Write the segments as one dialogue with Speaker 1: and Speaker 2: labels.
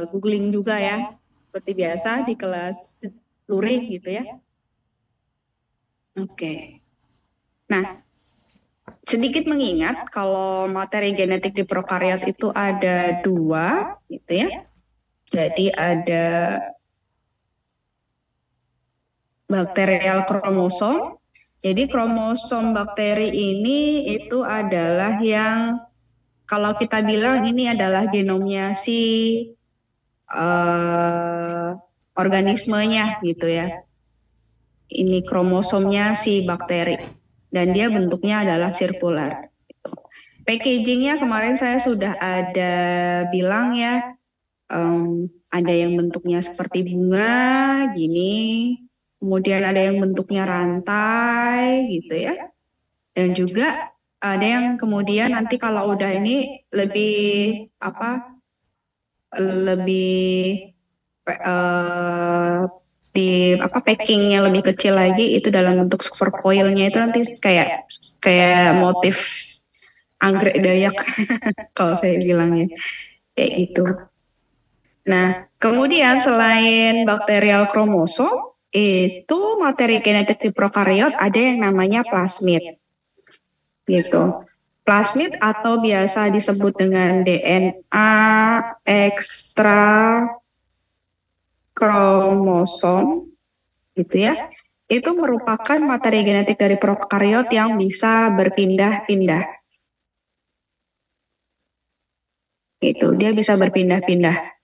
Speaker 1: googling juga ya, seperti biasa di kelas luring gitu ya. Oke. Nah, sedikit mengingat kalau materi genetik di prokariot itu ada dua, gitu ya. Jadi ada bakterial kromosom. Jadi kromosom bakteri ini itu adalah yang kalau kita bilang ini adalah genomnya si eh, organismenya gitu ya. Ini kromosomnya si bakteri dan dia bentuknya adalah sirkular. Packagingnya kemarin saya sudah ada bilang ya, ada yang bentuknya seperti bunga gini, kemudian ada yang bentuknya rantai gitu ya, dan juga ada yang kemudian nanti kalau udah ini lebih apa, lebih eh, di apa packingnya lebih kecil lagi itu dalam bentuk super coilnya itu nanti kayak kayak motif anggrek Dayak kalau saya bilangnya kayak gitu. Nah, kemudian selain bakterial kromosom, itu materi genetik di prokariot ada yang namanya plasmid, gitu. Plasmid atau biasa disebut dengan DNA ekstra kromosom, gitu ya. Itu merupakan materi genetik dari prokariot yang bisa berpindah-pindah. Gitu, dia bisa berpindah-pindah.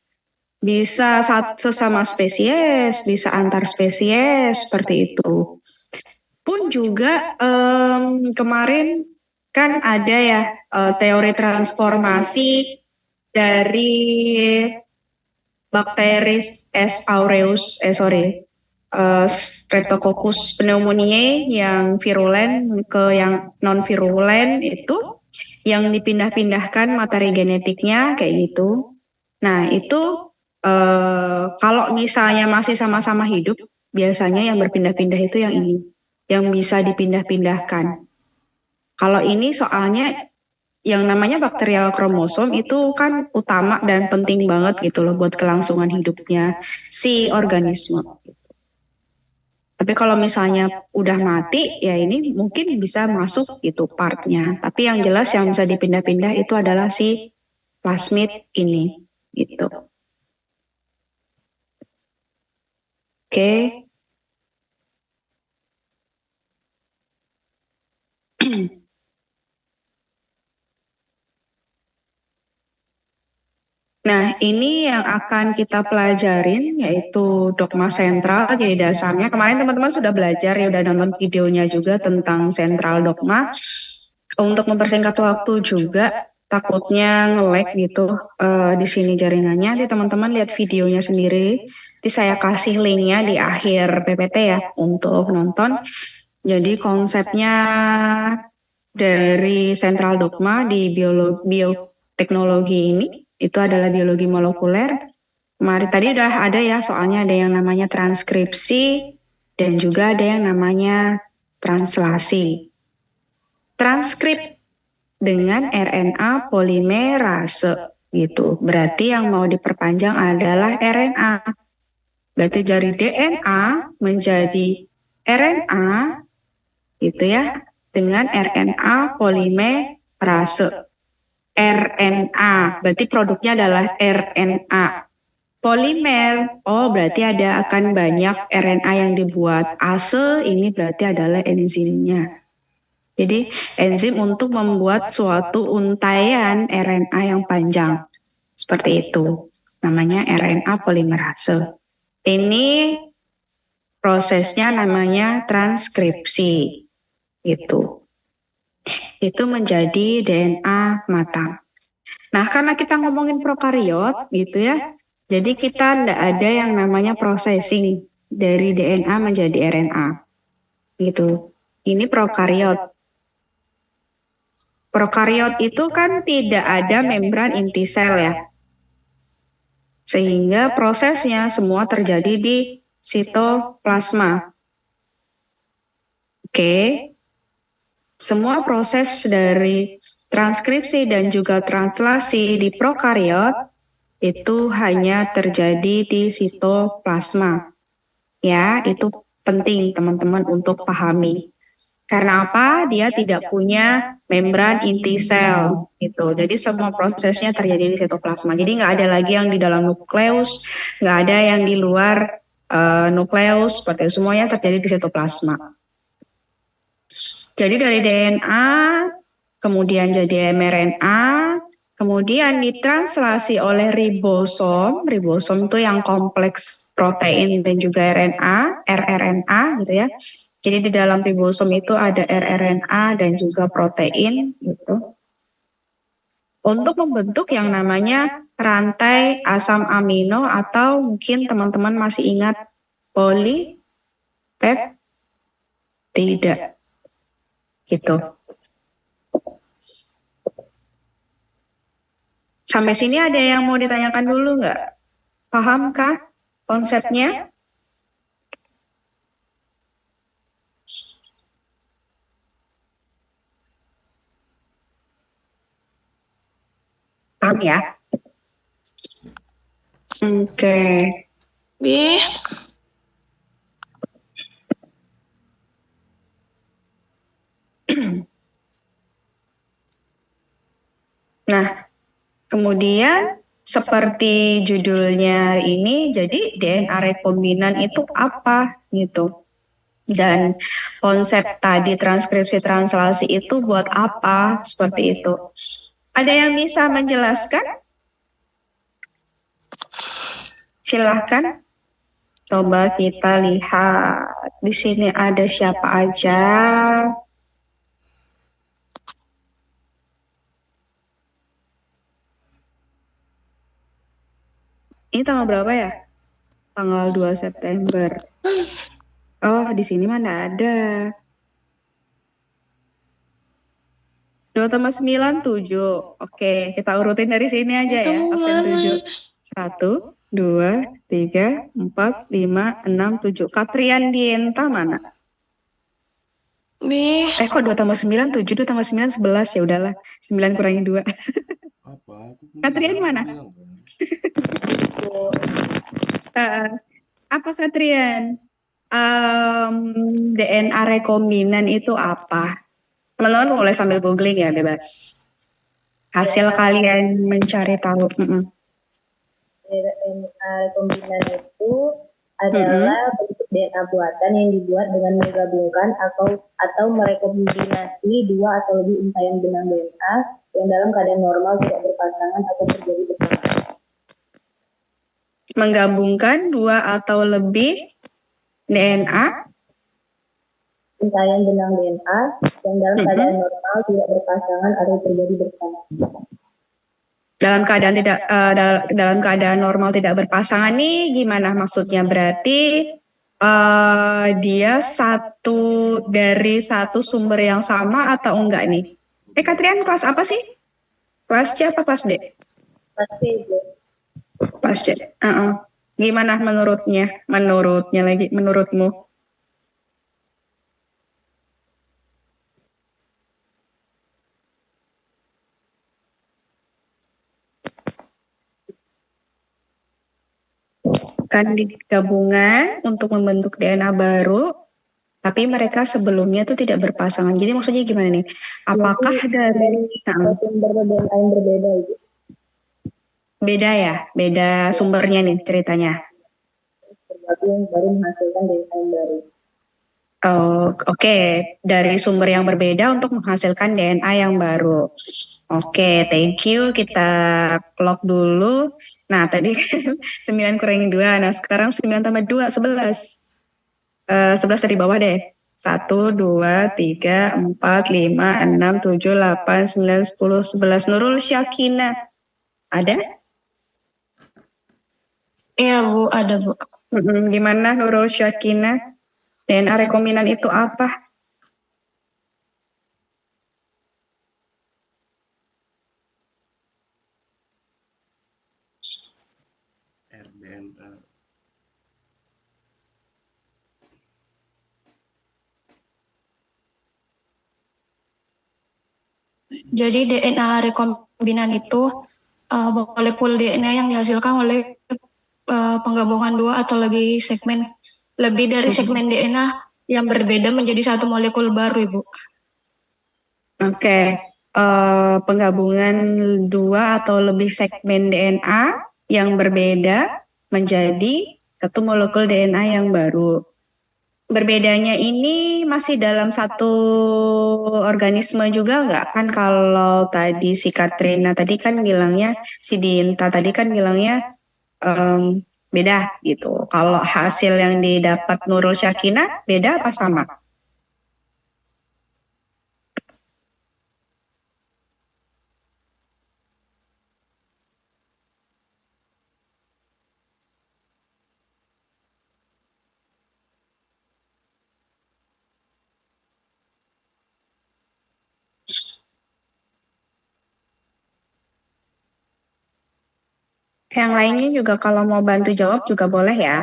Speaker 1: Bisa sesama spesies, bisa antar spesies, seperti itu. Pun juga kemarin kan ada ya teori transformasi dari Bacteris S. aureus, Streptococcus pneumoniae yang virulen ke yang non virulen itu yang dipindah-pindahkan materi genetiknya kayak gitu. Nah, itu kalau misalnya masih sama-sama hidup, biasanya yang berpindah-pindah itu yang ini, yang bisa dipindah-pindahkan. Kalau ini soalnya yang namanya bakterial kromosom itu kan utama dan penting banget gitu loh buat kelangsungan hidupnya si organisme. Tapi kalau misalnya udah mati, ya ini mungkin bisa masuk gitu partnya. Tapi yang jelas yang bisa dipindah-pindah itu adalah si plasmid ini gitu. Oke. Nah, ini yang akan kita pelajarin yaitu dogma sentral jadi dasarnya. Kemarin teman-teman sudah belajar ya, udah nonton videonya juga tentang sentral dogma. Untuk mempersingkat waktu juga, takutnya nge-lag gitu di sini jaringannya. Nanti teman-teman lihat videonya sendiri. Nanti saya kasih linknya di akhir PPT ya untuk nonton. Jadi konsepnya dari sentral dogma di bioteknologi ini itu adalah biologi molekuler. Kemarin tadi udah ada ya, soalnya ada yang namanya transkripsi dan juga ada yang namanya translasi. Transkrip dengan RNA polimerase gitu. Berarti yang mau diperpanjang adalah RNA. Berarti dari DNA menjadi RNA gitu ya, dengan RNA polimerase. RNA, berarti produknya adalah RNA. Polimer, oh berarti ada akan banyak RNA yang dibuat. Ase ini berarti adalah enzimnya. Jadi enzim untuk membuat suatu untaian RNA yang panjang. Seperti itu. Namanya RNA polimerase. Ini prosesnya namanya transkripsi. Itu menjadi DNA matang. Nah, karena kita ngomongin prokariot gitu ya, jadi kita tidak ada yang namanya processing dari DNA menjadi RNA. Gitu. Ini prokariot. Prokariot itu kan tidak ada membran inti sel ya. Sehingga prosesnya semua terjadi di sitoplasma. Oke. Semua proses dari transkripsi dan juga translasi di prokariot itu hanya terjadi di sitoplasma. Ya, itu penting teman-teman untuk pahami. Karena apa? Dia tidak punya membran inti sel gitu. Jadi semua prosesnya terjadi di sitoplasma. Jadi nggak ada lagi yang di dalam nukleus, nggak ada yang di luar nukleus, seperti semuanya terjadi di sitoplasma. Jadi dari DNA, kemudian jadi mRNA, kemudian ditranslasi oleh ribosom. Ribosom itu yang kompleks protein dan juga RNA, rRNA gitu ya. Jadi di dalam ribosom itu ada rRNA dan juga protein gitu. Untuk membentuk yang namanya rantai asam amino atau mungkin teman-teman masih ingat polipeptida gitu. Sampai sini ada yang mau ditanyakan dulu nggak? Pahamkah konsepnya? Paham ya? Oke.
Speaker 2: Bi,
Speaker 1: Nah, kemudian seperti judulnya hari ini, jadi DNA rekombinan itu apa gitu. Dan konsep tadi transkripsi translasi itu buat apa seperti itu. Ada yang bisa menjelaskan? Silahkan. Coba kita lihat di sini ada siapa aja. Ini tanggal berapa ya? Tanggal 2 September. Oh, di sini mana ada. 2 tambah 9, 7. Oke, kita urutin dari sini aja ya.
Speaker 2: kamu
Speaker 1: Absen
Speaker 2: mana?
Speaker 1: 7. 1, 2, 3, 4, 5, 6, 7. Katrian Dienta mana?
Speaker 2: Bi,
Speaker 1: Kok 2 tambah 9, 7, 2 tambah 9, 11. Ya udahlah, 9 kurangi 2.
Speaker 3: Apa?
Speaker 1: Katrian mana? Apa Katrian? DNA rekombinan itu apa? Teman-teman boleh sambil googling ya, bebas. Hasil kalian mencari tahu.
Speaker 4: DNA rekombinan itu adalah bentuk DNA buatan yang dibuat dengan menggabungkan atau merekombinasi dua atau lebih untaian benang DNA yang dalam keadaan normal tidak berpasangan atau terjadi bersama.
Speaker 1: Menggabungkan dua atau lebih DNA
Speaker 4: untaian benang DNA yang dalam keadaan normal tidak berpasangan atau terjadi bersama.
Speaker 1: Dalam keadaan normal tidak berpasangan nih gimana maksudnya? Berarti dia dari satu sumber yang sama atau enggak nih? Katrian kelas apa sih? Kelas C apa kelas D?
Speaker 4: Kelas C.
Speaker 1: Kelas C. Gimana menurutnya? Menurutmu? Kan digabungan untuk membentuk DNA baru, tapi mereka sebelumnya tuh tidak berpasangan. Jadi maksudnya gimana nih? Apakah dari
Speaker 4: sumber DNA yang berbeda itu?
Speaker 1: Beda ya? Beda sumbernya nih ceritanya.
Speaker 4: Bergabung baru menghasilkan DNA yang baru.
Speaker 1: Oke. Dari sumber yang berbeda untuk menghasilkan DNA yang baru. Oke, thank you. Kita clock dulu. Nah, tadi 9 kurangi 2. Nah, sekarang 9 tambah 2, 11. 11 dari bawah deh. 1, 2, 3, 4, 5, 6, 7, 8, 9, 10, 11. Nurul Syakina. Ada?
Speaker 2: iya Bu, ada Bu.
Speaker 1: Gimana Nurul Syakina? DNA rekombinan itu apa?
Speaker 3: RDNA.
Speaker 2: Jadi DNA rekombinan itu molekul DNA yang dihasilkan oleh penggabungan dua atau lebih dari segmen DNA yang berbeda menjadi satu molekul baru, Ibu.
Speaker 1: Oke, penggabungan dua atau lebih segmen DNA yang berbeda menjadi satu molekul DNA yang baru. Berbedanya ini masih dalam satu organisme juga nggak? Kan kalau tadi si Katrina tadi kan bilangnya, si Dinta tadi kan bilangnya beda gitu. Kalau hasil yang didapat Nurul Syakina beda apa sama? Yang lainnya juga kalau mau bantu jawab juga boleh ya.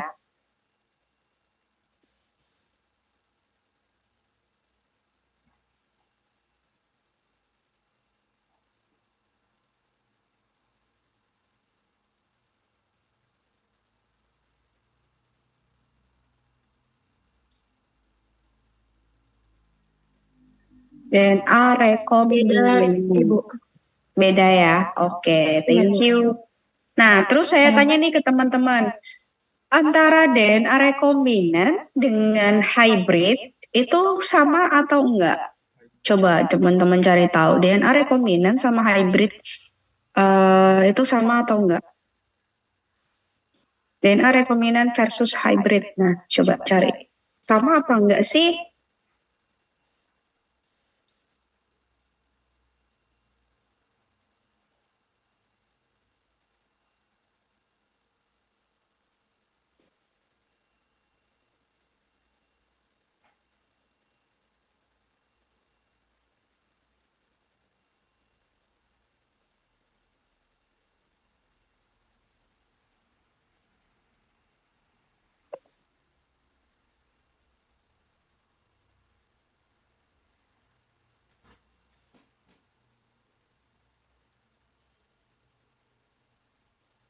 Speaker 1: DNA rekombinasi.
Speaker 2: Ibu.
Speaker 1: Beda ya. Oke, thank you. Nah, terus saya tanya nih ke teman-teman. Antara DNA rekombinan dengan hybrid itu sama atau enggak? Coba teman-teman cari tahu DNA rekombinan sama hybrid itu sama atau enggak? DNA rekombinan versus hybrid. Nah, coba cari. Sama apa enggak sih?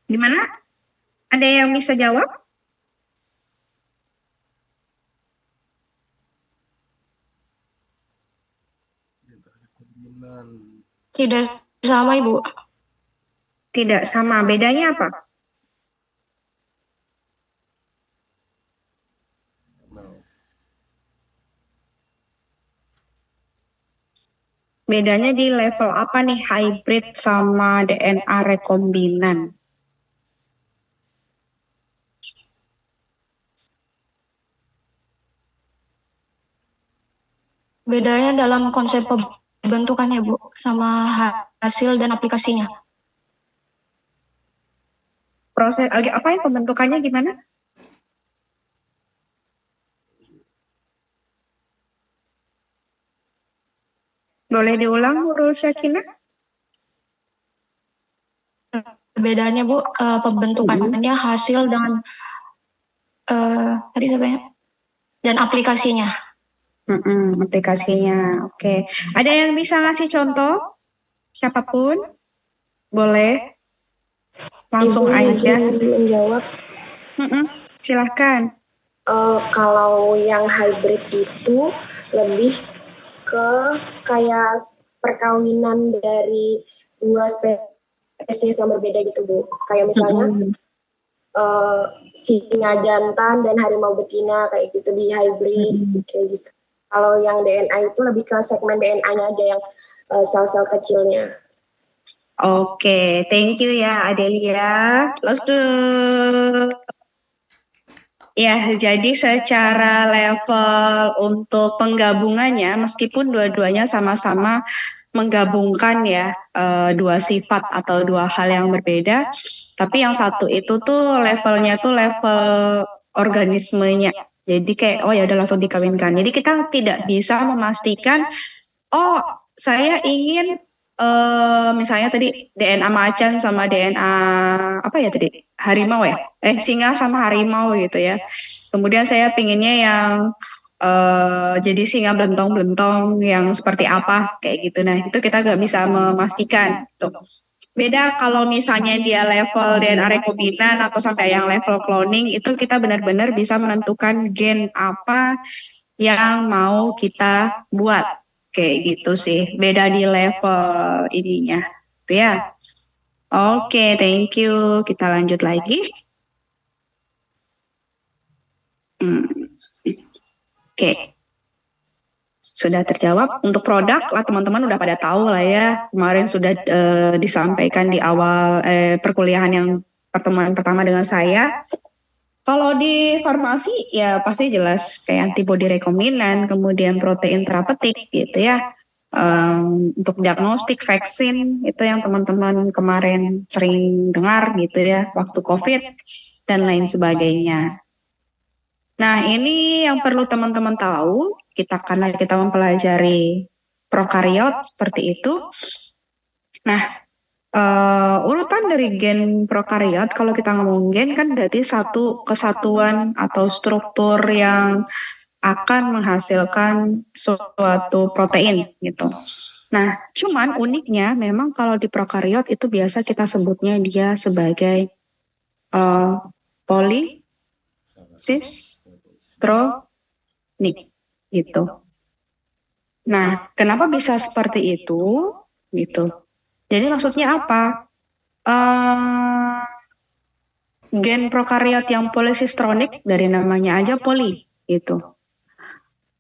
Speaker 1: Gimana? Ada yang bisa jawab?
Speaker 3: rekombinan.
Speaker 2: Tidak sama, Ibu.
Speaker 1: Tidak sama. Bedanya apa?
Speaker 3: Nah,
Speaker 1: Bedanya di level apa nih hybrid sama DNA rekombinan?
Speaker 2: Bedanya dalam konsep pembentukannya, Bu, sama hasil dan aplikasinya.
Speaker 1: Proses apa yang pembentukannya gimana? Boleh diulang, Nurul Syakina?
Speaker 2: Bedanya, Bu, pembentukannya, hasil dengan tadi saya dan aplikasinya.
Speaker 1: Aplikasinya, oke. Ada yang bisa ngasih contoh? Siapapun? Boleh. Langsung
Speaker 5: Ibu
Speaker 1: aja.
Speaker 5: izin menjawab.
Speaker 1: Silahkan.
Speaker 5: Kalau yang hybrid itu lebih ke kayak perkawinan dari dua spesies yang berbeda gitu, Bu. Kayak misalnya singa jantan dan harimau betina kayak gitu di hybrid kayak gitu. Kalau yang DNA itu lebih ke segmen DNA-nya aja yang sel-sel kecilnya.
Speaker 1: Oke, thank you ya Adelia. Ya, jadi secara level untuk penggabungannya, meskipun dua-duanya sama-sama menggabungkan ya dua sifat atau dua hal yang berbeda, tapi yang satu itu tuh levelnya tuh level organismenya. Jadi kayak oh ya udah langsung dikawinkan. Jadi kita tidak bisa memastikan oh saya ingin misalnya tadi DNA macan sama DNA apa ya tadi harimau ya singa sama harimau gitu ya. Kemudian saya pinginnya yang jadi singa belentong-belentong yang seperti apa kayak gitu. Nah itu kita nggak bisa memastikan. Tuh. Beda kalau misalnya dia level DNA rekombinan atau sampai yang level cloning, itu kita benar-benar bisa menentukan gen apa yang mau kita buat. Kayak gitu sih. Beda di level ininya. Itu ya. Oke, thank you. Kita lanjut lagi. Oke. Sudah terjawab. Untuk produk lah teman-teman udah pada tahu lah ya. Kemarin sudah disampaikan di awal perkuliahan yang pertemuan pertama dengan saya. Kalau di farmasi ya pasti jelas kayak antibodi rekombinan, kemudian protein terapeutik gitu ya. Untuk diagnostik vaksin itu yang teman-teman kemarin sering dengar gitu ya waktu COVID dan lain sebagainya. Nah, ini yang perlu teman-teman tahu, karena kita mempelajari prokariot seperti itu. Nah, urutan dari gen prokariot, kalau kita ngomong gen kan berarti satu kesatuan atau struktur yang akan menghasilkan suatu protein gitu. Nah, cuman uniknya memang kalau di prokariot itu biasa kita sebutnya dia sebagai polisistronic gitu. Nah, kenapa bisa seperti itu? Gitu. Jadi maksudnya apa? Gen prokariot yang polisistronic dari namanya aja poli gitu.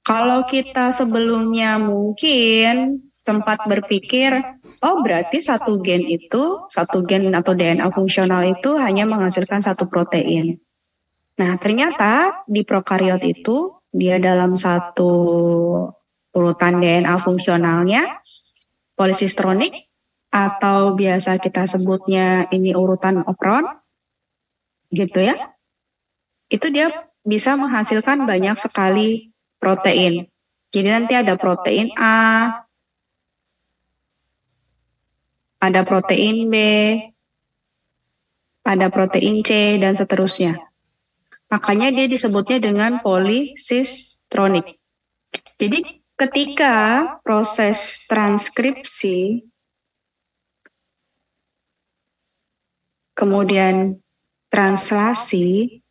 Speaker 1: Kalau kita sebelumnya mungkin sempat berpikir, oh berarti satu gen atau DNA fungsional itu hanya menghasilkan satu protein. Nah, ternyata di prokariot itu dia dalam satu urutan DNA fungsionalnya polisistronic atau biasa kita sebutnya ini urutan opron gitu ya. Itu dia bisa menghasilkan banyak sekali protein. Jadi nanti ada protein A, ada protein B, ada protein C, dan seterusnya. Makanya dia disebutnya dengan polisistronic. Jadi ketika proses transkripsi, kemudian translasi,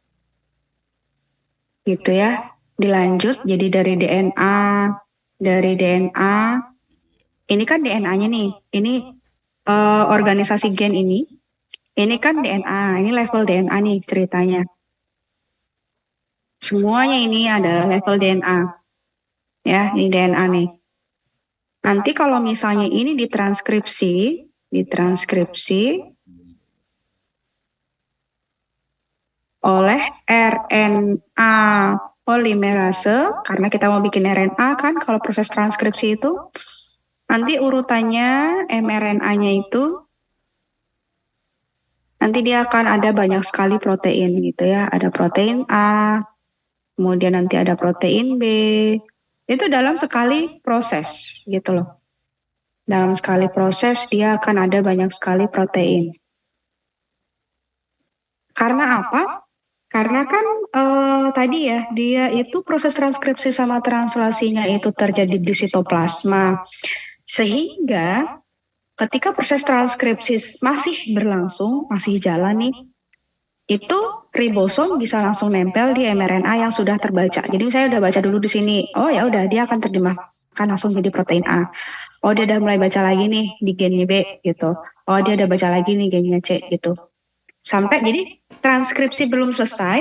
Speaker 1: gitu ya, dilanjut jadi dari DNA, ini kan DNA-nya nih, ini organisasi gen ini kan DNA, ini level DNA nih ceritanya. Semuanya ini ada level DNA. Ya, ini DNA nih. Nanti kalau misalnya ini ditranskripsi oleh RNA polimerase, karena kita mau bikin RNA kan kalau proses transkripsi itu, nanti urutannya mRNA-nya itu, nanti dia akan ada banyak sekali protein gitu ya, ada protein A, kemudian nanti ada protein B, itu dalam sekali proses gitu loh. Dalam sekali proses dia akan ada banyak sekali protein. Karena apa? Karena kan tadi ya, dia itu proses transkripsi sama translasinya itu terjadi di sitoplasma. Sehingga ketika proses transkripsi masih berlangsung, masih jalan nih, itu ribosom bisa langsung nempel di mRNA yang sudah terbaca. Jadi saya udah baca dulu di sini, oh ya udah dia akan terjemahkan langsung jadi protein A. Oh dia udah mulai baca lagi nih di gennya B gitu. Oh dia udah baca lagi nih gennya C gitu. Sampai jadi transkripsi belum selesai,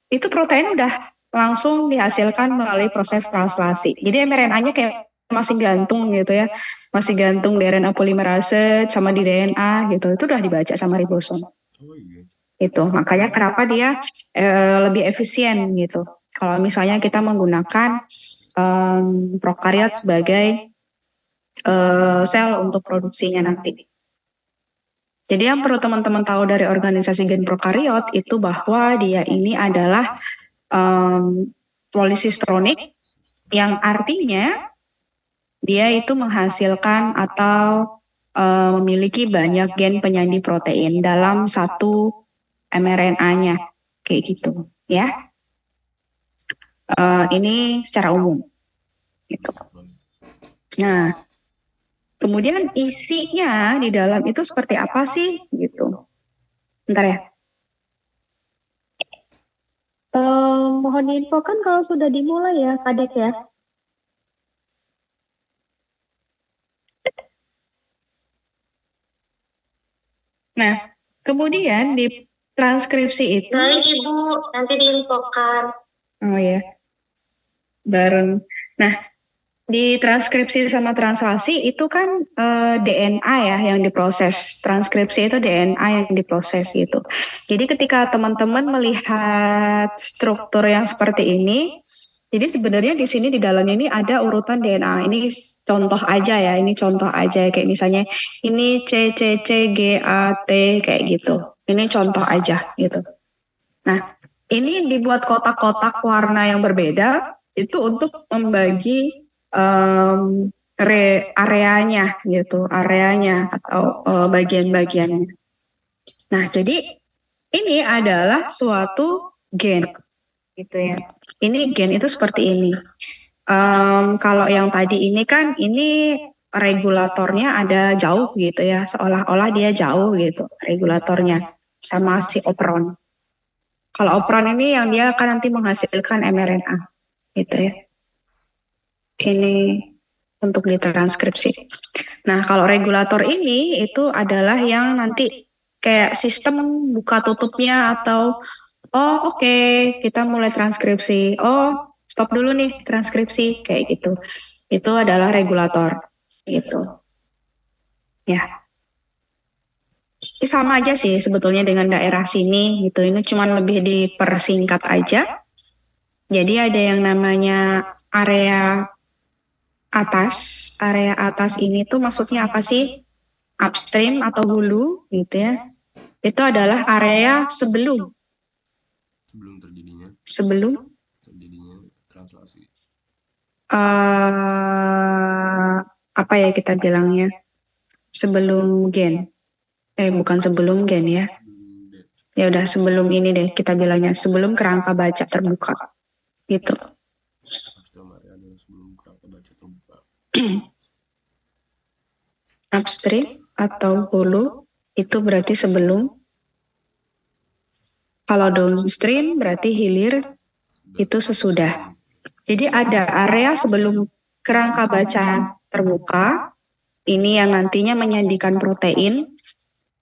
Speaker 1: itu protein udah langsung dihasilkan melalui proses translasi. Jadi mRNA-nya kayak masih gantung gitu ya, masih gantung di RNA polimerase sama di DNA gitu. Itu udah dibaca sama ribosom.
Speaker 3: Oh iya.
Speaker 1: Itu makanya kenapa dia lebih efisien gitu. Kalau misalnya kita menggunakan prokariot sebagai sel untuk produksinya nanti. Jadi yang perlu teman-teman tahu dari organisasi gen prokariot itu bahwa dia ini adalah polisistronic yang artinya dia itu menghasilkan atau memiliki banyak gen penyandi protein dalam satu mRNA-nya kayak gitu ya. Ini secara umum gitu. Nah, Kemudian isinya di dalam itu seperti apa sih gitu. Bentar ya. Mohon diinfokan kalau sudah dimulai ya, Kadek ya. Nah, kemudian di transkripsi itu,
Speaker 4: Baik Ibu, nanti diinfokan.
Speaker 1: oh ya, bareng. Nah, di transkripsi sama translasi itu kan DNA ya yang diproses. Transkripsi itu DNA yang diproses gitu. Jadi ketika teman-teman melihat struktur yang seperti ini, jadi sebenarnya di sini di dalam ini ada urutan DNA. Ini contoh aja ya, ini contoh aja kayak misalnya ini C C C G A T kayak gitu. Ini contoh aja gitu. Nah, ini dibuat kotak-kotak warna yang berbeda itu untuk membagi areanya gitu, areanya atau bagian-bagiannya. Nah, jadi ini adalah suatu gen gitu ya. Ini gen itu seperti ini. Kalau yang tadi ini kan ini regulatornya ada jauh gitu ya, seolah-olah dia jauh gitu regulatornya sama si operon. Kalau operon ini yang dia akan nanti menghasilkan mRNA gitu ya. Ini untuk ditranskripsi. Nah, kalau regulator ini itu adalah yang nanti kayak sistem buka tutupnya atau oh oke, kita mulai transkripsi. Oh, stop dulu nih transkripsi kayak gitu. Itu adalah regulator gitu. Ya. Ini sama aja sih sebetulnya dengan daerah sini gitu. Ini cuma lebih dipersingkat aja. Jadi ada yang namanya area atas ini tuh maksudnya apa sih? Upstream atau hulu gitu ya. Itu adalah area sebelum
Speaker 3: sebelum terjadinya translasi.
Speaker 1: Apa ya kita bilangnya? Sebelum gen. Bukan sebelum gen ya. Ya udah sebelum ini deh kita bilangnya sebelum kerangka baca terbuka. Gitu.
Speaker 3: Upstream area adalah sebelum kerangka baca terbuka.
Speaker 1: Upstream atau hulu itu berarti sebelum. Kalau downstream berarti hilir itu sesudah. Jadi ada area sebelum kerangka baca terbuka. Ini yang nantinya menyandikan protein.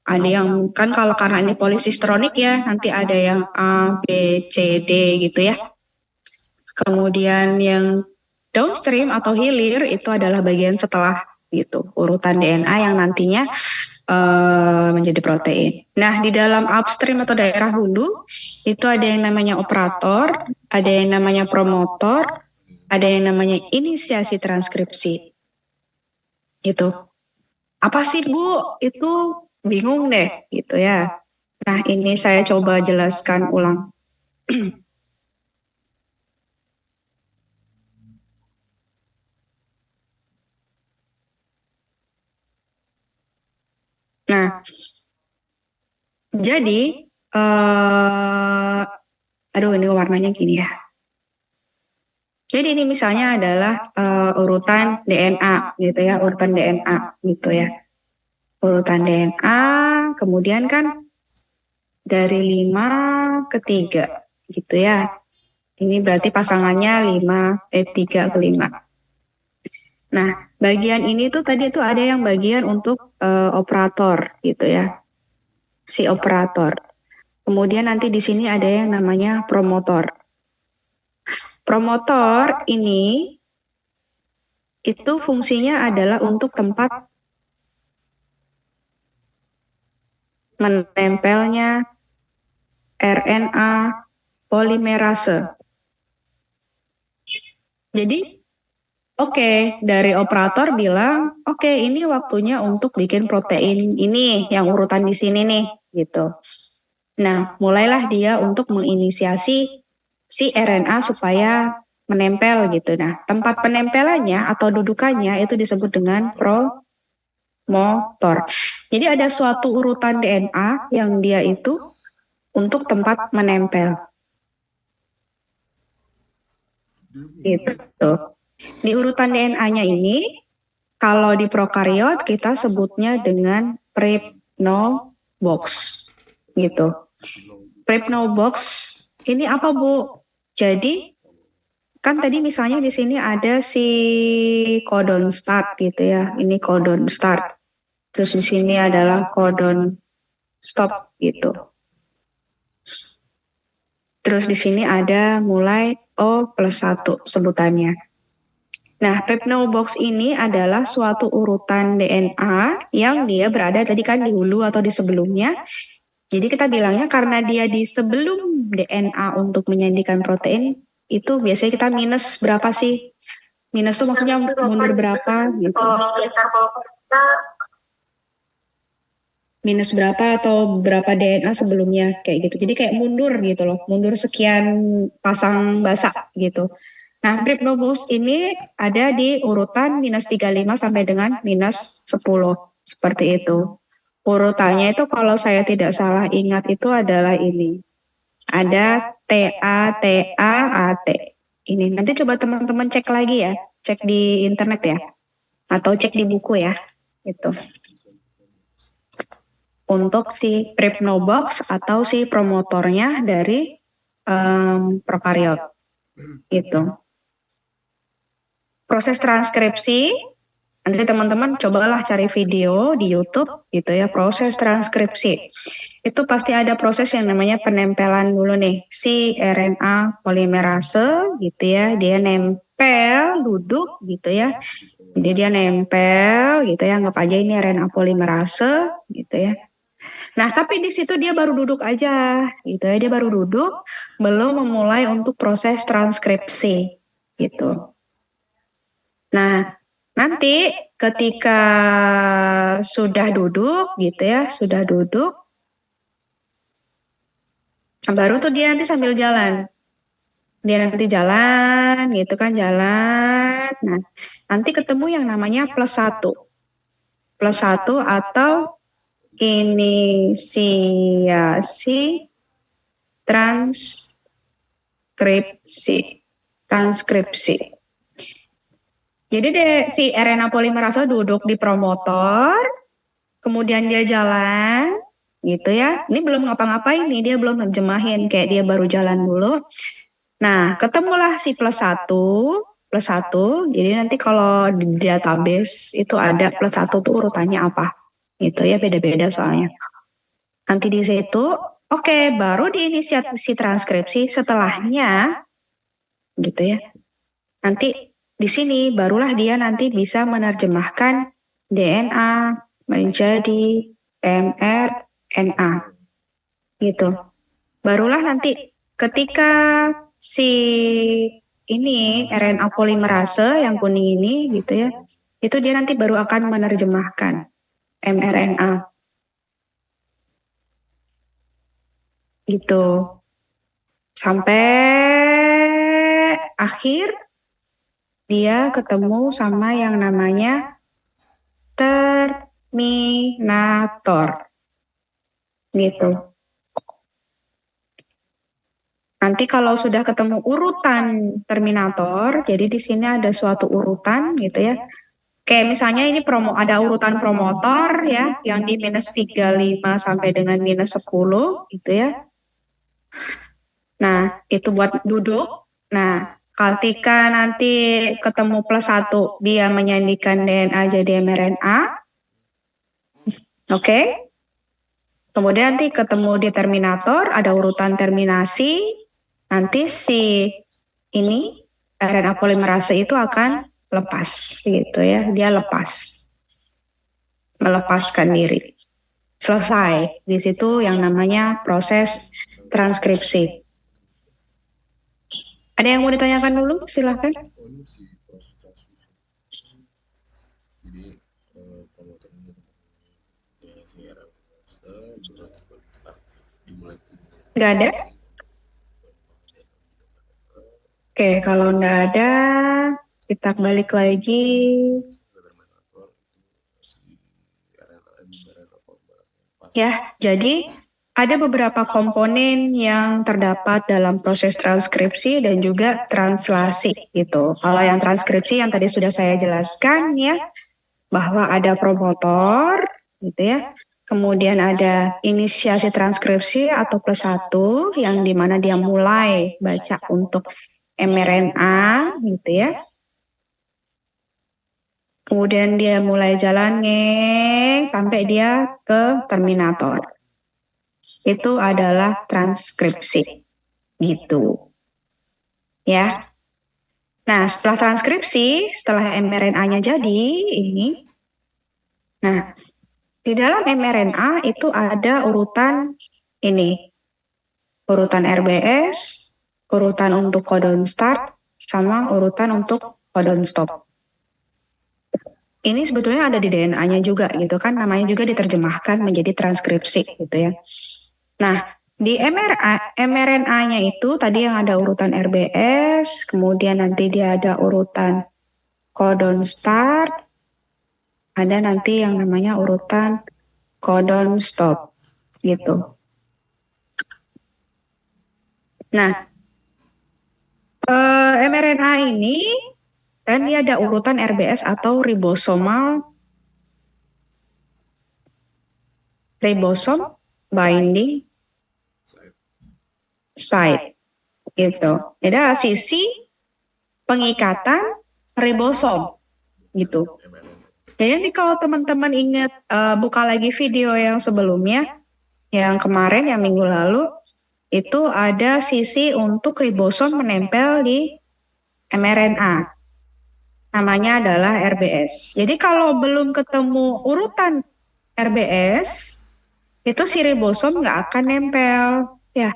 Speaker 1: Ada yang kan kalau karena ini polisistronik ya, nanti ada yang A, B, C, D gitu ya. Kemudian yang downstream atau hilir itu adalah bagian setelah gitu, urutan DNA yang nantinya menjadi protein. Nah, di dalam upstream atau daerah hulu itu ada yang namanya operator, ada yang namanya promotor, ada yang namanya inisiasi transkripsi. Itu. Apa sih Bu? Itu bingung deh gitu ya. Nah, ini saya coba jelaskan ulang. Nah, jadi aduh ini warnanya gini ya. Jadi ini misalnya adalah urutan DNA gitu ya, urutan DNA gitu ya. Urutan DNA, kemudian kan dari 5 ke 3 gitu ya. Ini berarti pasangannya 3 ke 5. Nah, bagian ini tuh tadi tuh ada yang bagian untuk operator gitu ya. Si operator. Kemudian nanti di sini ada yang namanya promotor. Promotor ini itu fungsinya adalah untuk tempat menempelnya RNA polimerase. Jadi, dari operator bilang, ini waktunya untuk bikin protein ini yang urutan di sini nih, gitu. Nah, mulailah dia untuk menginisiasi si RNA supaya menempel gitu. Nah, tempat penempelannya atau dudukannya itu disebut dengan promotor. Jadi ada suatu urutan DNA yang dia itu untuk tempat menempel. Gitu. Di urutan DNA-nya ini Kalau di prokariot kita sebutnya dengan Prepnobox gitu. Prepnobox ini apa, Bu? Jadi kan tadi misalnya di sini ada si codon start gitu ya. Ini codon start. Terus di sini adalah codon stop gitu. Terus di sini ada mulai O+1 sebutannya. Nah, Prepnobox ini adalah suatu urutan DNA yang dia berada tadi kan di hulu atau di sebelumnya. Jadi kita bilangnya karena dia di sebelum DNA untuk menyandikan protein, itu biasanya kita minus berapa sih? Minus itu maksudnya mundur berapa gitu. Minus berapa atau berapa DNA sebelumnya kayak gitu. Jadi kayak mundur gitu loh, mundur sekian pasang basa gitu. Nah, Prepnobox ini ada di urutan minus 35 sampai dengan minus 10 seperti itu. Urutannya itu kalau saya tidak salah ingat itu adalah ini. Ada TAT. Ini nanti coba teman-teman cek lagi ya, cek di internet ya, atau cek di buku ya, gitu. Untuk si Prepnobox atau si promotornya dari prokariot, gitu. Proses transkripsi, nanti teman-teman cobalah cari video di YouTube gitu ya, proses transkripsi. Itu pasti ada proses yang namanya penempelan dulu nih, si RNA polimerase gitu ya, dia nempel, duduk gitu ya. Jadi dia nempel gitu ya, anggap aja ini RNA polimerase gitu ya. Nah, tapi di situ dia baru duduk aja gitu ya, dia baru duduk, belum memulai untuk proses transkripsi gitu. Nah, nanti ketika sudah duduk gitu ya, sudah duduk, baru tuh dia nanti sambil jalan. Dia nanti jalan gitu kan, jalan. Nah, nanti ketemu yang namanya +1. +1 atau inisiasi transkripsi. Jadi si RNA polimerase duduk di promotor, kemudian dia jalan, gitu ya. Ini belum ngapa-ngapain nih, dia belum nerjemahin, kayak dia baru jalan dulu. Nah, ketemulah si +1. Jadi nanti kalau di database itu ada +1 tuh urutannya apa, gitu ya, beda-beda soalnya. Nanti di situ, oke, baru diinisiasi transkripsi setelahnya, gitu ya. Nanti di sini barulah dia nanti bisa menerjemahkan DNA menjadi mRNA. Gitu. Barulah nanti ketika si ini RNA polimerase yang kuning ini gitu ya, itu dia nanti baru akan menerjemahkan mRNA. Gitu. Sampai akhir dia ketemu sama yang namanya terminator. Gitu. Nanti kalau sudah ketemu urutan terminator, jadi di sini ada suatu urutan gitu ya. Kayak misalnya ini ada urutan promotor ya, yang di -35 sampai dengan -10 gitu ya. Nah, itu buat duduk. Nah, ketika nanti ketemu +1, dia menyandikan DNA jadi mRNA. Oke. Kemudian nanti ketemu di terminator, ada urutan terminasi. Nanti si ini RNA polimerase itu akan lepas gitu ya. Dia melepaskan diri. Selesai. Di situ yang namanya proses transkripsi. Ada yang mau ditanyakan dulu? Silahkan.
Speaker 3: Ini si proses transfusi. Jadi kalau terjadi si RNA dimulai.
Speaker 1: Nggak ada? Oke, kalau nggak ada, kita balik lagi. Ya, jadi ada beberapa komponen yang terdapat dalam proses transkripsi dan juga translasi gitu. Kalau yang transkripsi yang tadi sudah saya jelaskan ya, bahwa ada promotor, gitu ya. Kemudian ada inisiasi transkripsi atau +1 yang dimana dia mulai baca untuk mRNA, gitu ya. Kemudian dia mulai jalan sampai dia ke terminator. Itu adalah transkripsi, gitu. Ya. Nah, setelah transkripsi, setelah mRNA-nya jadi ini. Nah, di dalam mRNA itu ada urutan ini. Urutan RBS, urutan untuk codon start, sama urutan untuk codon stop. Ini sebetulnya ada di DNA-nya juga gitu kan, namanya juga diterjemahkan menjadi transkripsi gitu ya. Nah, di mRNA-nya itu tadi yang ada urutan RBS, kemudian nanti dia ada urutan codon start, ada nanti yang namanya urutan codon stop gitu. Nah, mRNA ini kan dia ada urutan RBS atau ribosom binding site gitu. Jadi ada sisi pengikatan ribosom gitu. Jadi nanti kalau teman-teman ingat buka lagi video yang sebelumnya, yang kemarin, yang minggu lalu, itu ada sisi untuk ribosom menempel di mRNA. Namanya adalah RBS. Jadi kalau belum ketemu urutan RBS, itu si ribosom nggak akan nempel. Ya,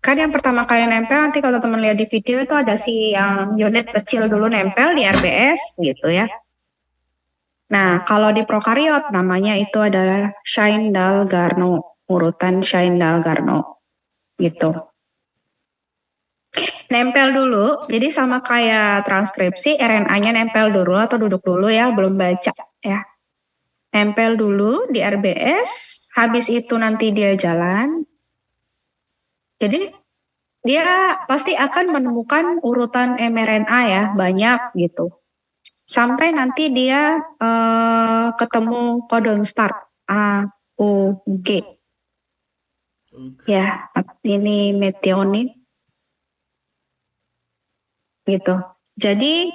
Speaker 1: kan yang pertama kali nempel, nanti kalau teman lihat di video itu ada si yang unit kecil dulu nempel di RBS gitu ya. Nah, kalau di prokariot namanya itu adalah Shine-Dalgarno, urutan Shine-Dalgarno gitu. Nempel dulu, jadi sama kayak transkripsi, RNA-nya nempel dulu atau duduk dulu ya, belum baca ya. Nempel dulu di RBS, habis itu nanti dia jalan. Jadi dia pasti akan menemukan urutan mRNA ya, banyak gitu. Sampai nanti dia ketemu codon start A, U, G. Ya, ini metionin. Gitu. Jadi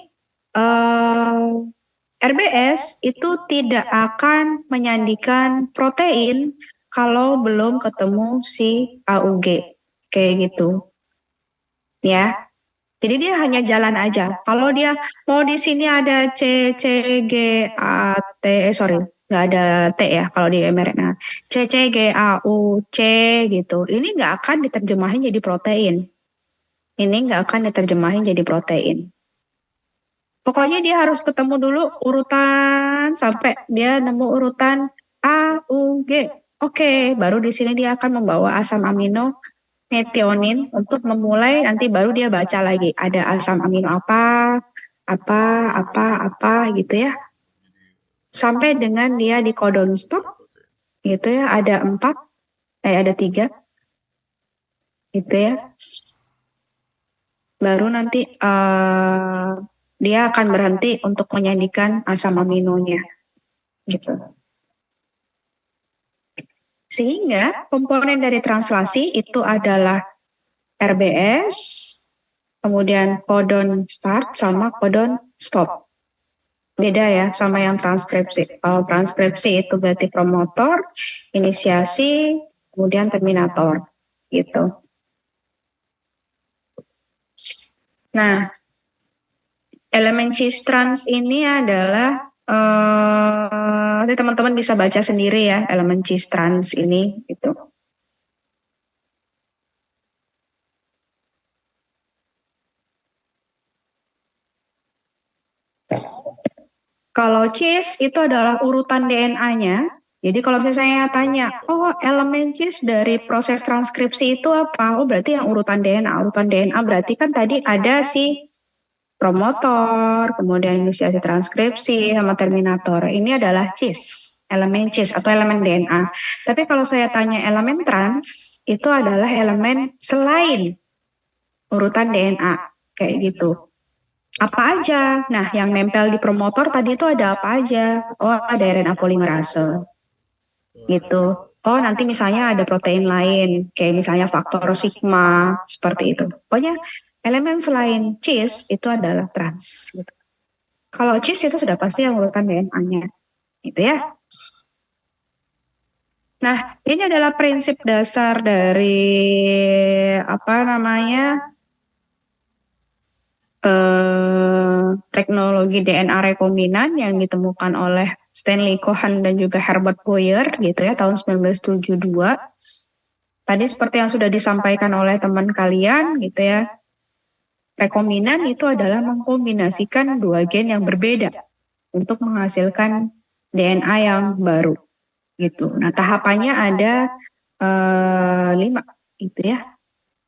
Speaker 1: RBS itu tidak akan menyandikan protein kalau belum ketemu si AUG. Kayak gitu. Ya. Jadi dia hanya jalan aja. Kalau dia mau di sini ada C, C, G, A, T, nggak ada T ya kalau di mRNA. C, C, G, A, U, C gitu. Ini nggak akan diterjemahin jadi protein. Ini nggak akan diterjemahin jadi protein. Pokoknya dia harus ketemu dulu urutan sampai dia nemu urutan A, U, G. Oke, baru di sini dia akan membawa asam amino metionin untuk memulai, nanti baru dia baca lagi ada asam amino apa gitu ya. Sampai dengan dia di codon stop gitu ya, ada 3 gitu ya. Baru nanti dia akan berhenti untuk menyandikan asam aminonya gitu. Sehingga komponen dari translasi itu adalah RBS, kemudian codon start sama codon stop. Beda ya sama yang transkripsi. Kalau transkripsi itu berarti promotor, inisiasi, kemudian terminator gitu. Nah, elemen cis trans ini adalah nanti teman-teman bisa baca sendiri ya elemen cis trans ini gitu. Kalau cis itu adalah urutan DNA-nya. Jadi kalau misalnya tanya, oh elemen cis dari proses transkripsi itu apa? Oh berarti yang urutan DNA. Urutan DNA berarti kan tadi ada si promotor, kemudian inisiasi transkripsi, sama terminator. Ini adalah cis, elemen cis atau elemen DNA. Tapi kalau saya tanya elemen trans, itu adalah elemen selain urutan DNA, kayak gitu. apa aja. Nah, yang nempel di promotor tadi itu ada apa aja? Oh, ada RNA polimerase gitu. Oh, nanti misalnya ada protein lain, kayak misalnya faktor sigma, seperti itu. Pokoknya elemen selain cis itu adalah trans. Gitu. Kalau cis itu sudah pasti yang urutan DNA-nya, gitu ya. Nah, ini adalah prinsip dasar dari teknologi DNA rekombinan yang ditemukan oleh Stanley Cohen dan juga Herbert Boyer gitu ya tahun 1972. Tadi seperti yang sudah disampaikan oleh teman kalian gitu ya. Rekombinan itu adalah mengkombinasikan dua gen yang berbeda untuk menghasilkan DNA yang baru gitu. Nah, tahapannya ada 5 gitu ya.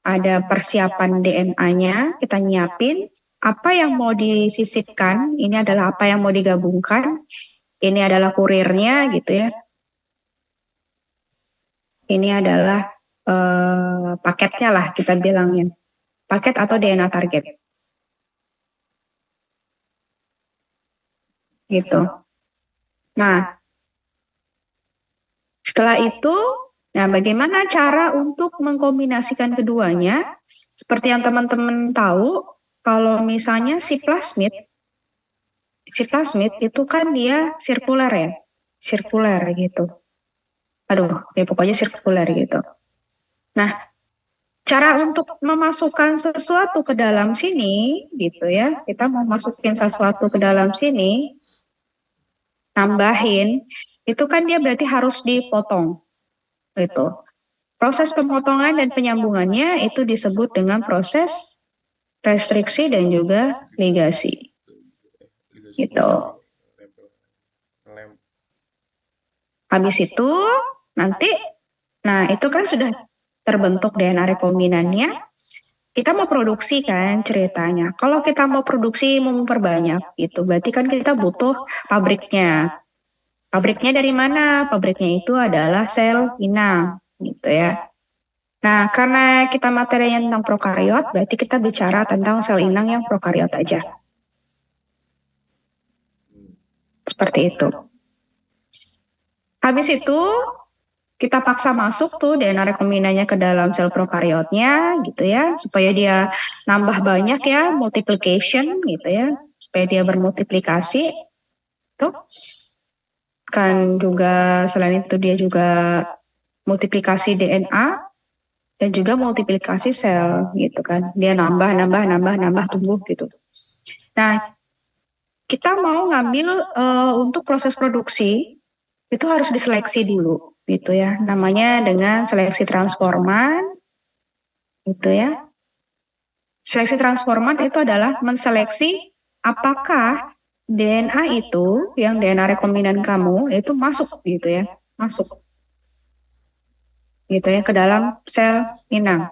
Speaker 1: Ada persiapan DNA-nya, kita nyiapin apa yang mau disisipkan, ini adalah apa yang mau digabungkan, ini adalah kurirnya gitu ya. Ini adalah paketnya lah kita bilangnya. Paket atau DNA target. Gitu. Nah, setelah itu, nah bagaimana cara untuk mengkombinasikan keduanya? Seperti yang teman-teman tahu, kalau misalnya si plasmid itu kan dia sirkuler ya, sirkuler gitu. Aduh, ya pokoknya sirkuler gitu. Nah, cara untuk memasukkan sesuatu ke dalam sini, gitu ya, kita mau masukin sesuatu ke dalam sini, nambahin, itu kan dia berarti harus dipotong, gitu. Proses pemotongan dan penyambungannya itu disebut dengan proses restriksi dan juga ligasi. Gitu. Habis itu nanti, nah itu kan sudah terbentuk DNA rekombinannya. Kita mau produksi kan ceritanya. Kalau kita mau produksi mau memperbanyak gitu, berarti kan kita butuh pabriknya. Pabriknya dari mana? Pabriknya itu adalah sel inang gitu ya. Nah, karena kita materinya tentang prokariot, berarti kita bicara tentang sel inang yang prokariot aja. Seperti itu. Habis itu, kita paksa masuk tuh DNA rekombinannya ke dalam sel prokariotnya gitu ya, supaya dia nambah banyak ya, multiplication gitu ya, supaya dia bermultiplikasi. Tuh. Kan juga selain itu dia juga multiplikasi DNA dan juga multiplikasi sel gitu kan. Dia nambah tumbuh gitu. Nah, kita mau ngambil untuk proses produksi itu harus diseleksi dulu gitu ya. Namanya dengan seleksi transforman gitu ya. Seleksi transforman itu adalah menseleksi apakah DNA itu yang DNA rekombinan kamu itu masuk gitu ya. Masuk gitu ya ke dalam sel inang.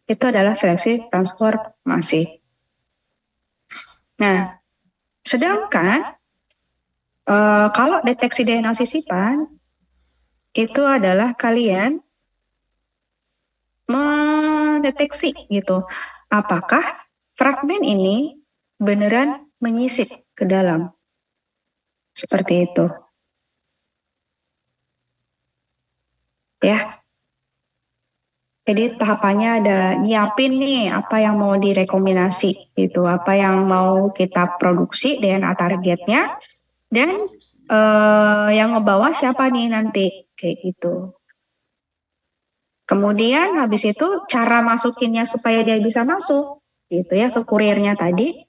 Speaker 1: Itu adalah seleksi transformasi. Nah, sedangkan kalau deteksi DNA sisipan itu adalah kalian mendeteksi gitu apakah fragmen ini beneran menyisip ke dalam. Seperti itu. Ya. Jadi tahapannya ada nyiapin nih apa yang mau direkombinasi gitu, apa yang mau kita produksi DNA targetnya dan yang ngebawa siapa nih nanti kayak gitu. Kemudian habis itu cara masukinnya supaya dia bisa masuk gitu ya ke kurirnya tadi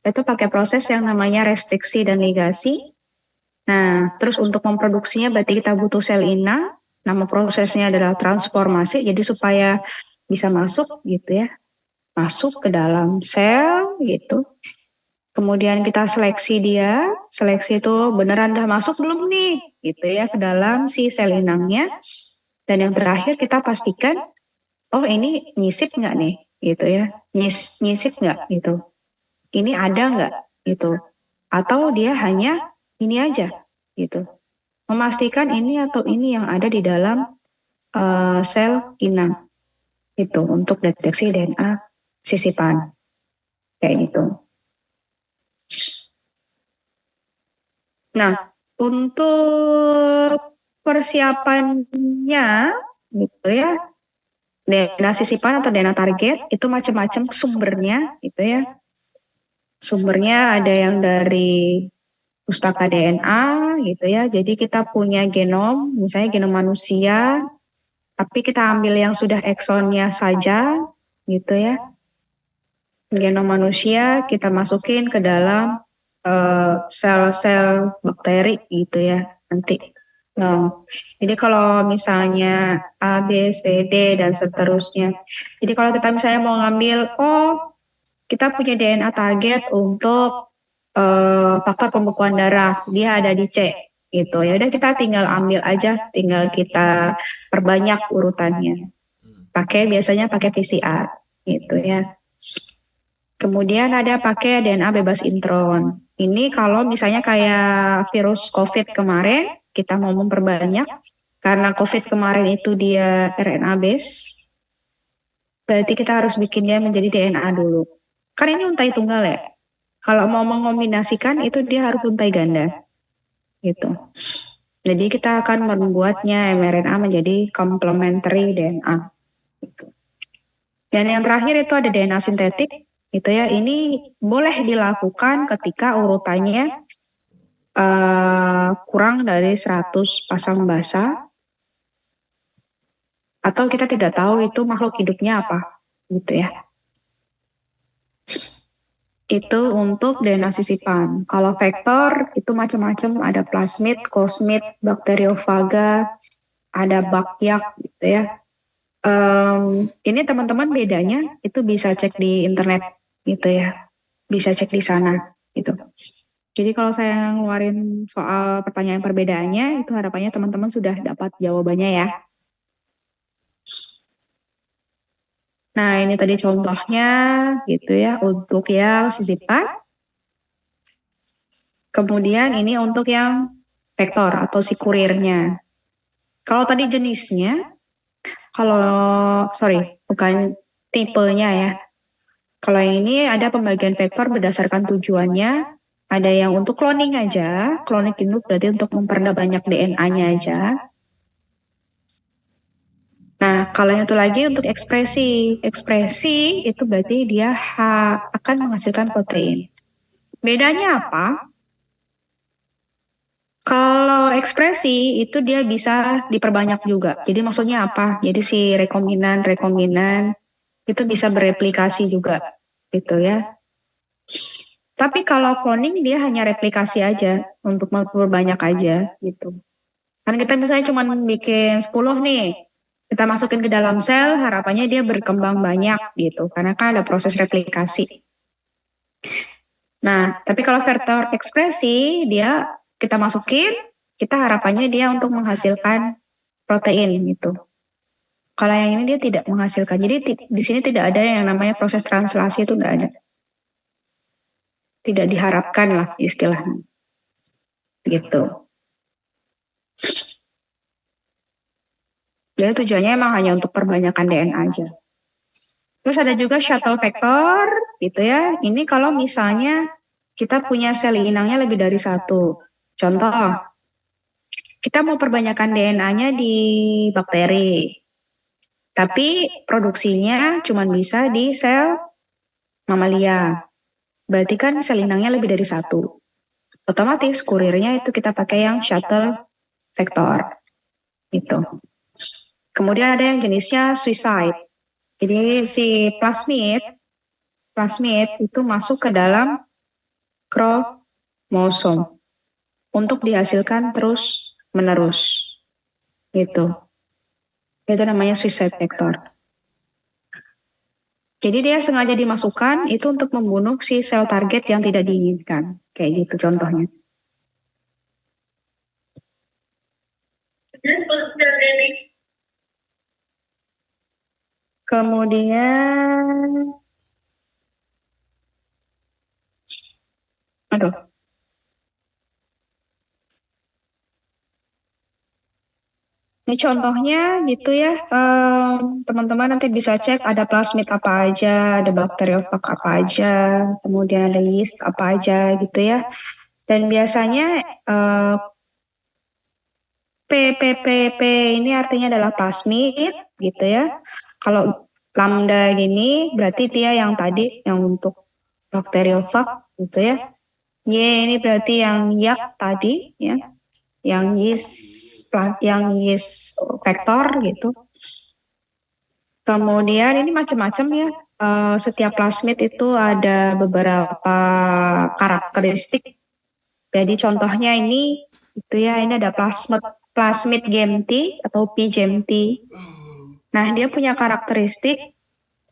Speaker 1: itu pakai proses yang namanya restriksi dan ligasi. Nah, terus untuk memproduksinya berarti kita butuh sel inang. Nama prosesnya adalah transformasi, jadi supaya bisa masuk gitu ya, masuk ke dalam sel gitu. Kemudian kita seleksi dia, seleksi itu beneran udah masuk belum nih gitu ya ke dalam si sel inangnya. Dan yang terakhir kita pastikan, oh ini nyisip nggak nih gitu ya, nyisip nggak gitu. Ini ada nggak gitu. Atau dia hanya ini aja gitu. Memastikan ini atau ini yang ada di dalam sel inang itu untuk deteksi DNA sisipan. kayak gitu. Nah, untuk persiapannya gitu ya, DNA sisipan atau DNA target itu macam-macam sumbernya gitu ya. Sumbernya ada yang dari pustaka DNA gitu ya. Jadi kita punya genom, misalnya genom manusia, tapi kita ambil yang sudah eksonnya saja gitu ya. Genom manusia kita masukin ke dalam sel-sel bakteri gitu ya nanti. Nah, jadi kalau misalnya A, B, C, D dan seterusnya. Jadi kalau kita misalnya mau ngambil, kita punya DNA target untuk faktor pembekuan darah, dia ada di C gitu. Ya udah kita tinggal ambil aja, tinggal kita perbanyak urutannya. Biasanya pakai PCR gitu ya. Kemudian ada pakai DNA bebas intron. Ini kalau misalnya kayak virus COVID kemarin, kita mau memperbanyak, karena COVID kemarin itu dia RNA base, berarti kita harus bikin dia menjadi DNA dulu. Kan ini untai tunggal ya. Kalau mau mengombinasikan itu dia harus untai ganda. Gitu. Jadi kita akan membuatnya mRNA menjadi complementary DNA. Gitu. Dan yang terakhir itu ada DNA sintetik. Gitu ya, ini boleh dilakukan ketika urutannya kurang dari 100 pasang basa atau kita tidak tahu itu makhluk hidupnya apa gitu ya. Itu untuk DNA sisipan. Kalau vektor itu macam-macam, ada plasmid, cosmid, bakteriofaga, ada bakyak gitu ya. Ini teman-teman bedanya itu bisa cek di internet gitu ya. Bisa cek di sana gitu. Jadi kalau saya ngeluarin soal pertanyaan perbedaannya, itu harapannya teman-teman sudah dapat jawabannya ya. Nah, ini tadi contohnya gitu ya, untuk yang sisipan. Kemudian ini untuk yang vektor atau si kurirnya. Kalau tadi jenisnya, bukan tipenya ya. Kalau yang ini ada pembagian vektor berdasarkan tujuannya. Ada yang untuk cloning aja, cloning itu berarti untuk memperbanyak DNA-nya aja. Nah, kalau yang itu lagi untuk ekspresi. Ekspresi itu berarti dia akan menghasilkan protein. Bedanya apa? Kalau ekspresi itu dia bisa diperbanyak juga. Jadi maksudnya apa? Jadi si rekombinan itu bisa bereplikasi juga gitu ya. Tapi kalau cloning dia hanya replikasi aja untuk memperbanyak aja gitu. Kan kita misalnya cuma bikin 10 nih, kita masukin ke dalam sel, harapannya dia berkembang banyak gitu, karena kan ada proses replikasi. Nah, tapi kalau vektor ekspresi, dia kita masukin, kita harapannya dia untuk menghasilkan protein gitu. Kalau yang ini dia tidak menghasilkan, jadi di sini tidak ada yang namanya proses translasi, itu tidak ada. Tidak diharapkan lah istilahnya. Gitu. Jadi tujuannya emang hanya untuk perbanyakan DNA aja. Terus ada juga shuttle vector gitu ya. Ini kalau misalnya kita punya sel inangnya lebih dari satu. Contoh, kita mau perbanyakan DNA-nya di bakteri. Tapi produksinya cuma bisa di sel mamalia. Berarti kan sel inangnya lebih dari satu. Otomatis kurirnya itu kita pakai yang shuttle vector. Gitu. Kemudian ada yang jenisnya suicide. Jadi si plasmid itu masuk ke dalam kromosom untuk dihasilkan terus menerus. Gitu. Itu namanya suicide vector. Jadi dia sengaja dimasukkan itu untuk membunuh si sel target yang tidak diinginkan. Kayak gitu contohnya. Kemudian, aduh, Ini contohnya gitu ya, teman-teman nanti bisa cek ada plasmid apa aja, ada bakteriofag apa aja, kemudian ada yeast apa aja gitu ya. Dan biasanya PPPP ini artinya adalah plasmid gitu ya. Kalau lambda gini berarti dia yang tadi yang untuk bakteriofag gitu ya. Y ini berarti yang yak tadi ya, yang yeast vektor gitu. Kemudian ini macam-macam ya. Setiap plasmid itu ada beberapa karakteristik. Jadi contohnya ini itu ya, ini ada plasmid GMT atau pGMT. Nah, dia punya karakteristik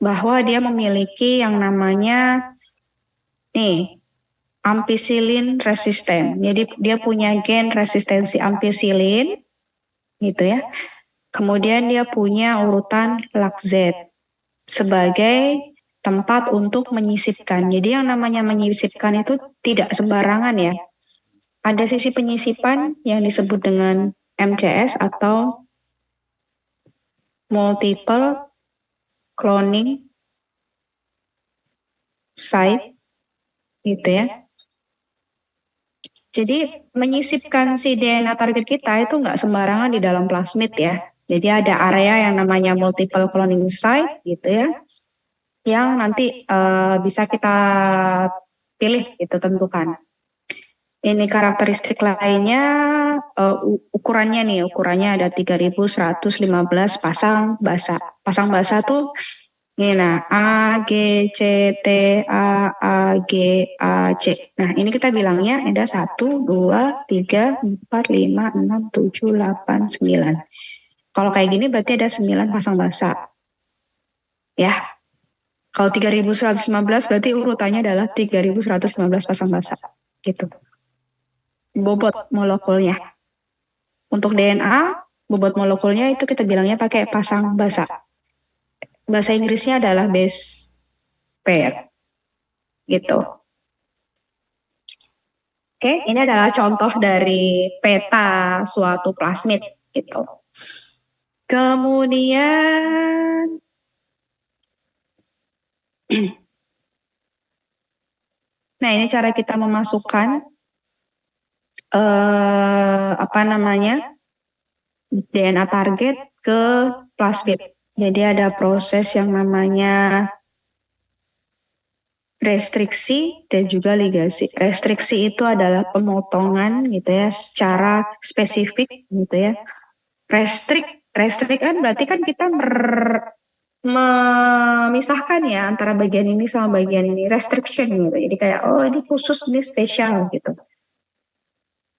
Speaker 1: bahwa dia memiliki yang namanya nih ampicillin resisten. Jadi dia punya gen resistensi ampicillin gitu ya. Kemudian dia punya urutan LAC-Z sebagai tempat untuk menyisipkan. Jadi yang namanya menyisipkan itu tidak sembarangan ya. Ada sisi penyisipan yang disebut dengan MCS atau multiple cloning site gitu ya. Jadi menyisipkan si DNA target kita itu nggak sembarangan di dalam plasmid ya. Jadi ada area yang namanya multiple cloning site gitu ya, yang nanti bisa kita pilih gitu, tentukan. Ini karakteristik lainnya, ukurannya ada 3115 pasang basa. Pasang basa tuh ini, nah A, G, C, T, A, G, A, C. Nah ini kita bilangnya ada 1, 2, 3, 4, 5, 6, 7, 8, 9. Kalau kayak gini berarti ada 9 pasang basa. Ya, kalau 3115 berarti urutannya adalah 3115 pasang basa. Gitu. Bobot molekulnya. Untuk DNA, bobot molekulnya itu kita bilangnya pakai pasang basa. Bahasa Inggrisnya adalah base pair. Gitu. Oke, ini adalah contoh dari peta suatu plasmid gitu. Kemudian nah ini cara kita memasukkan DNA target ke plasmid. Jadi ada proses yang namanya restriksi dan juga ligasi. Restriksi itu adalah pemotongan gitu ya secara spesifik gitu ya. Restrik kan berarti kan kita memisahkan ya antara bagian ini sama bagian ini, restriction gitu. Jadi kayak oh ini khusus, ini spesial gitu.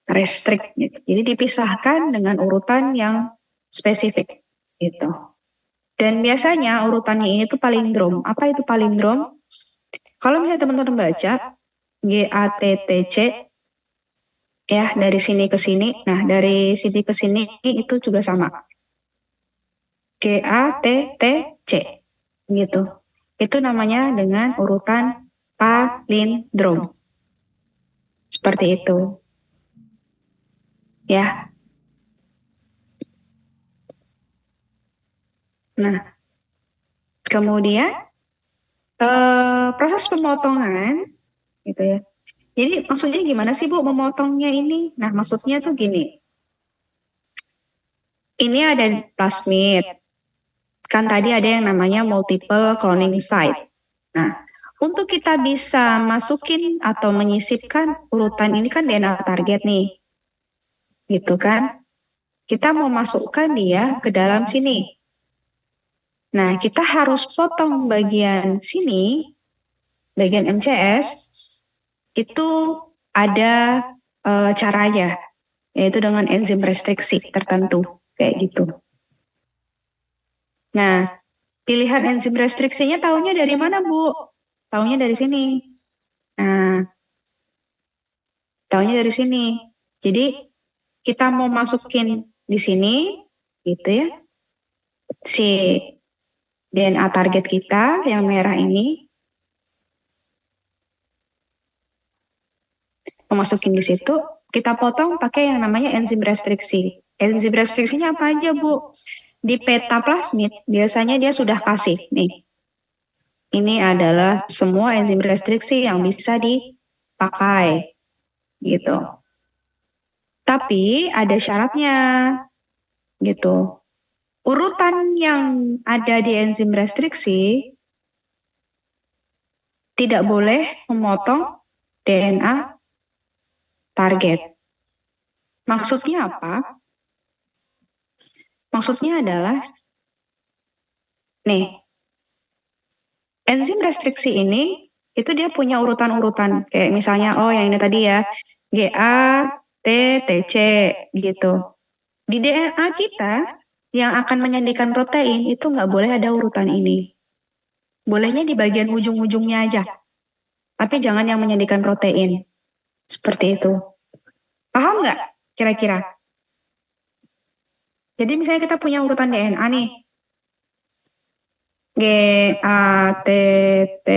Speaker 1: Restrict gitu. Jadi dipisahkan dengan urutan yang spesifik gitu. Dan biasanya urutannya ini tuh palindrom. Apa itu palindrom? Kalau misalnya teman-teman baca GATTC ya dari sini ke sini. Nah, dari sini ke sini itu juga sama. GATTC gitu. Itu namanya dengan urutan palindrom. Seperti itu. Ya. Nah, kemudian proses pemotongan gitu ya. Jadi maksudnya gimana sih Bu memotongnya ini? Nah, maksudnya tuh gini. Ini ada plasmid. Kan tadi ada yang namanya multiple cloning site. Nah, untuk kita bisa masukin atau menyisipkan urutan ini kan DNA target nih. Gitu kan? Kita mau masukkan dia ke dalam sini. Nah, kita harus potong bagian sini, bagian MCS, itu ada caranya, yaitu dengan enzim restriksi tertentu, kayak gitu. Nah, pilihan enzim restriksinya taunya dari mana, Bu? Taunya dari sini. Nah, taunya dari sini. Jadi, kita mau masukin di sini, gitu ya, si DNA target kita yang merah ini, memasukin di situ, kita potong pakai yang namanya enzim restriksi. enzim restriksinya apa aja, Bu? Di peta plasmid biasanya dia sudah kasih nih. Ini adalah semua enzim restriksi yang bisa dipakai gitu. Tapi ada syaratnya gitu. Urutan yang ada di enzim restriksi tidak boleh memotong DNA target. Maksudnya apa? Maksudnya adalah, nih, enzim restriksi ini itu dia punya urutan-urutan. Kayak misalnya, oh yang ini tadi ya, GA, T, TC gitu. Di DNA kita yang akan menyandikan protein itu nggak boleh ada urutan ini. Bolehnya di bagian ujung-ujungnya aja. Tapi jangan yang menyandikan protein. Seperti itu. Paham nggak kira-kira? Jadi misalnya kita punya urutan DNA nih. G, A, T, T,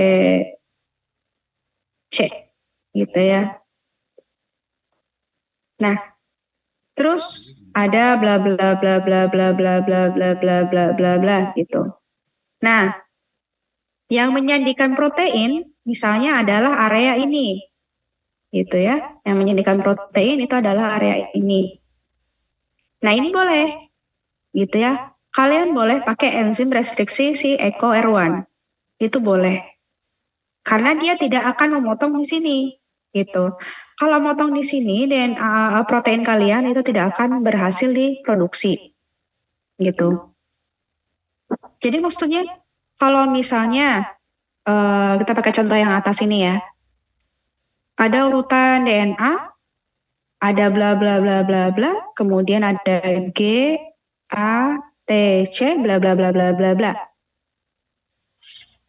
Speaker 1: C. Gitu ya. Nah, terus ada bla bla bla bla bla bla bla bla bla bla bla bla gitu. Nah, yang menyandikan protein misalnya adalah area ini. Gitu ya. Yang menyandikan protein itu adalah area ini. Nah, ini boleh. Gitu ya. Kalian boleh pakai enzim restriksi si EcoR1. Itu boleh. Karena dia tidak akan memotong di sini. Gitu. Kalau motong di sini DNA protein kalian itu tidak akan berhasil diproduksi. Gitu. Jadi maksudnya kalau misalnya kita pakai contoh yang atas ini ya. Ada urutan DNA, ada bla bla bla bla bla, kemudian ada G, A, T, C, bla bla bla bla bla bla.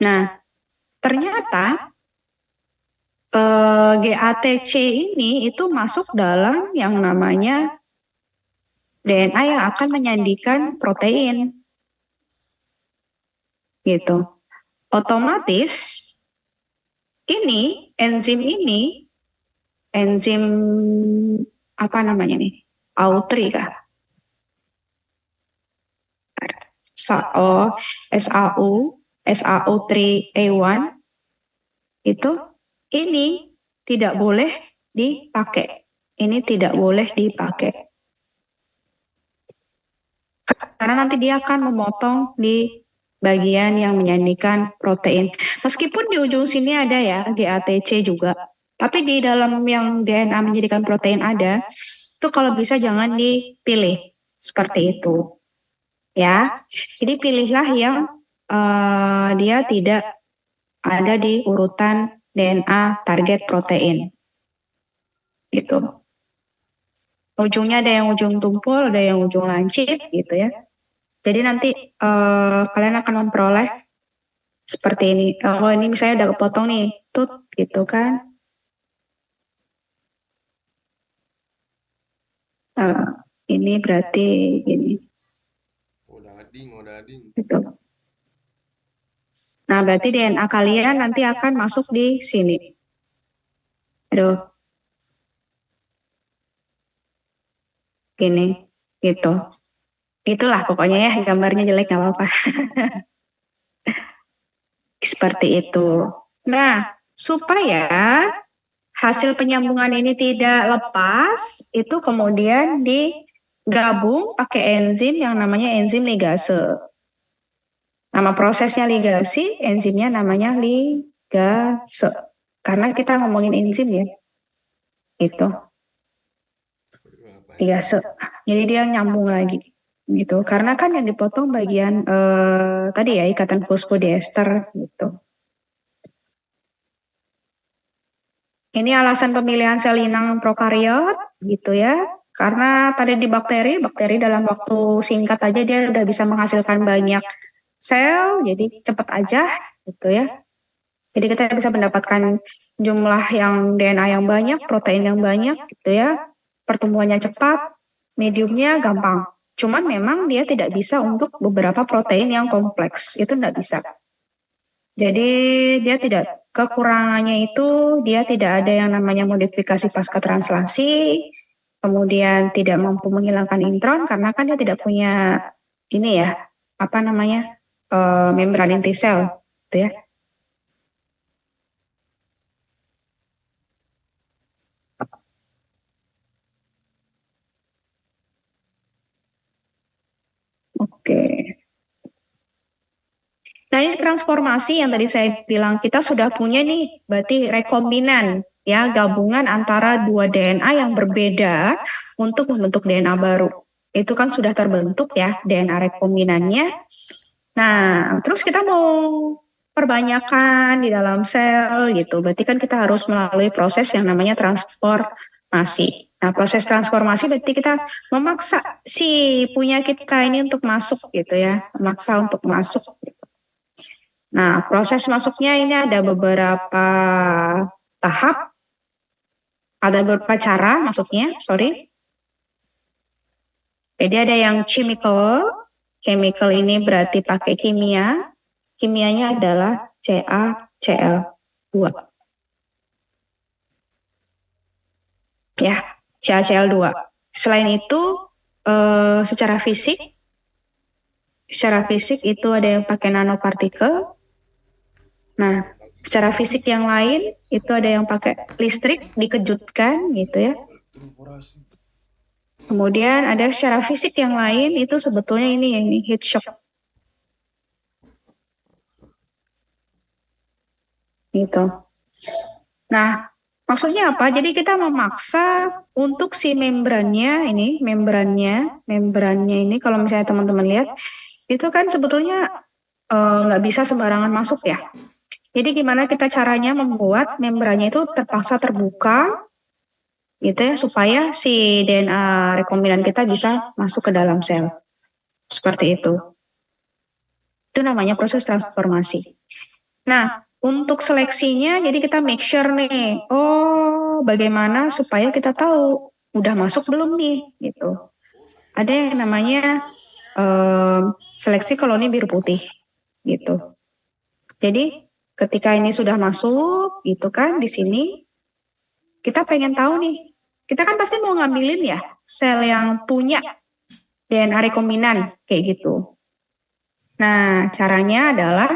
Speaker 1: Nah, ternyata GATC ini itu masuk dalam yang namanya DNA yang akan menyandikan protein. Gitu. Otomatis ini enzim apa namanya nih? AU3 kah? SAO3A1 itu ini tidak boleh dipakai. Ini tidak boleh dipakai. Karena nanti dia akan memotong di bagian yang menyandikan protein. Meskipun di ujung sini ada ya GATC juga. Tapi di dalam yang DNA menjadikan protein ada, itu kalau bisa jangan dipilih seperti itu. Ya, jadi pilihlah yang dia tidak ada di urutan DNA target protein. Gitu. Ujungnya ada yang ujung tumpul, ada yang ujung lancip gitu ya. Jadi nanti kalian akan memperoleh seperti ini. Oh ini misalnya udah kepotong nih, tut gitu kan. Ini berarti ini.
Speaker 3: Udah ading.
Speaker 1: Gitu. Nah berarti DNA kalian nanti akan masuk di sini. Aduh. Gini, gitu. Itulah pokoknya ya, gambarnya jelek nggak apa-apa. Seperti itu. Nah, supaya hasil penyambungan ini tidak lepas, itu kemudian digabung pakai enzim yang namanya enzim ligase. Nama prosesnya ligasi, enzimnya namanya ligase. Karena kita ngomongin enzim ya. Itu. Ligase. Jadi dia nyambung lagi. Gitu. Karena kan yang dipotong bagian tadi ya ikatan fosfodiester gitu. Ini alasan pemilihan sel inang prokariot gitu ya. Karena tadi di bakteri dalam waktu singkat aja dia udah bisa menghasilkan banyak sel, jadi cepat aja gitu ya. Jadi kita bisa mendapatkan jumlah yang DNA yang banyak, protein yang banyak gitu ya. Pertumbuhannya cepat, mediumnya gampang. Cuman memang dia tidak bisa untuk beberapa protein yang kompleks, itu tidak bisa. Jadi dia tidak, kekurangannya itu dia tidak ada yang namanya modifikasi pasca translasi, kemudian tidak mampu menghilangkan intron karena kan dia tidak punya ini ya, apa namanya, membran inti sel, gitu ya. Oke. Nah, ini transformasi yang tadi saya bilang kita sudah punya nih, berarti rekombinan ya, gabungan antara dua DNA yang berbeda untuk membentuk DNA baru. Itu kan sudah terbentuk ya DNA rekombinannya. Nah, terus kita mau perbanyakkan di dalam sel gitu. Berarti kan kita harus melalui proses yang namanya transformasi. Nah, proses transformasi berarti kita memaksa si punya kita ini untuk masuk gitu ya, memaksa untuk masuk. Nah, proses masuknya ini ada beberapa tahap, ada beberapa cara masuknya, sorry. Jadi ada yang chemical ini berarti pakai kimia, kimianya adalah CaCl2. Ya, CaCl2. Selain itu, secara fisik itu ada yang pakai nanopartikel. Nah, secara fisik yang lain itu ada yang pakai listrik dikejutkan gitu ya. Kemudian ada secara fisik yang lain itu sebetulnya ini heat shock. Gitu. Nah, maksudnya apa? Jadi kita memaksa untuk si membrannya ini kalau misalnya teman-teman lihat itu kan sebetulnya nggak bisa sembarangan masuk ya. Jadi gimana kita caranya membuat membrannya itu terpaksa terbuka gitu ya supaya si DNA rekombinan kita bisa masuk ke dalam sel. Seperti itu. Itu namanya proses transformasi. Nah, untuk seleksinya jadi kita make sure nih, bagaimana supaya kita tahu udah masuk belum nih gitu. Ada yang namanya seleksi koloni biru putih gitu. Jadi ketika ini sudah masuk gitu kan di sini, kita pengen tahu nih, kita kan pasti mau ngambilin ya sel yang punya DNA rekombinan kayak gitu. Nah, caranya adalah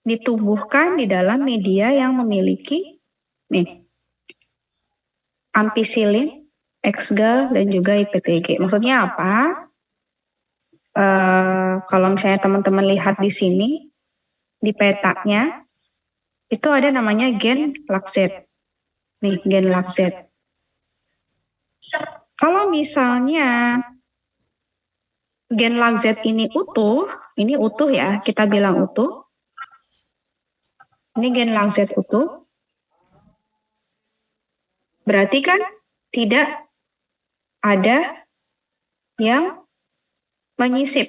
Speaker 1: ditumbuhkan di dalam media yang memiliki nih ampicillin, X-gal dan juga IPTG. Maksudnya apa? Kalau misalnya teman-teman lihat di sini di petanya itu ada namanya gen LAC-Z. Nih, gen LAC-Z. Kalau misalnya gen LAC-Z ini utuh ya, kita bilang utuh. Ini gen LAC-Z utuh. Berarti kan tidak ada yang menyisip.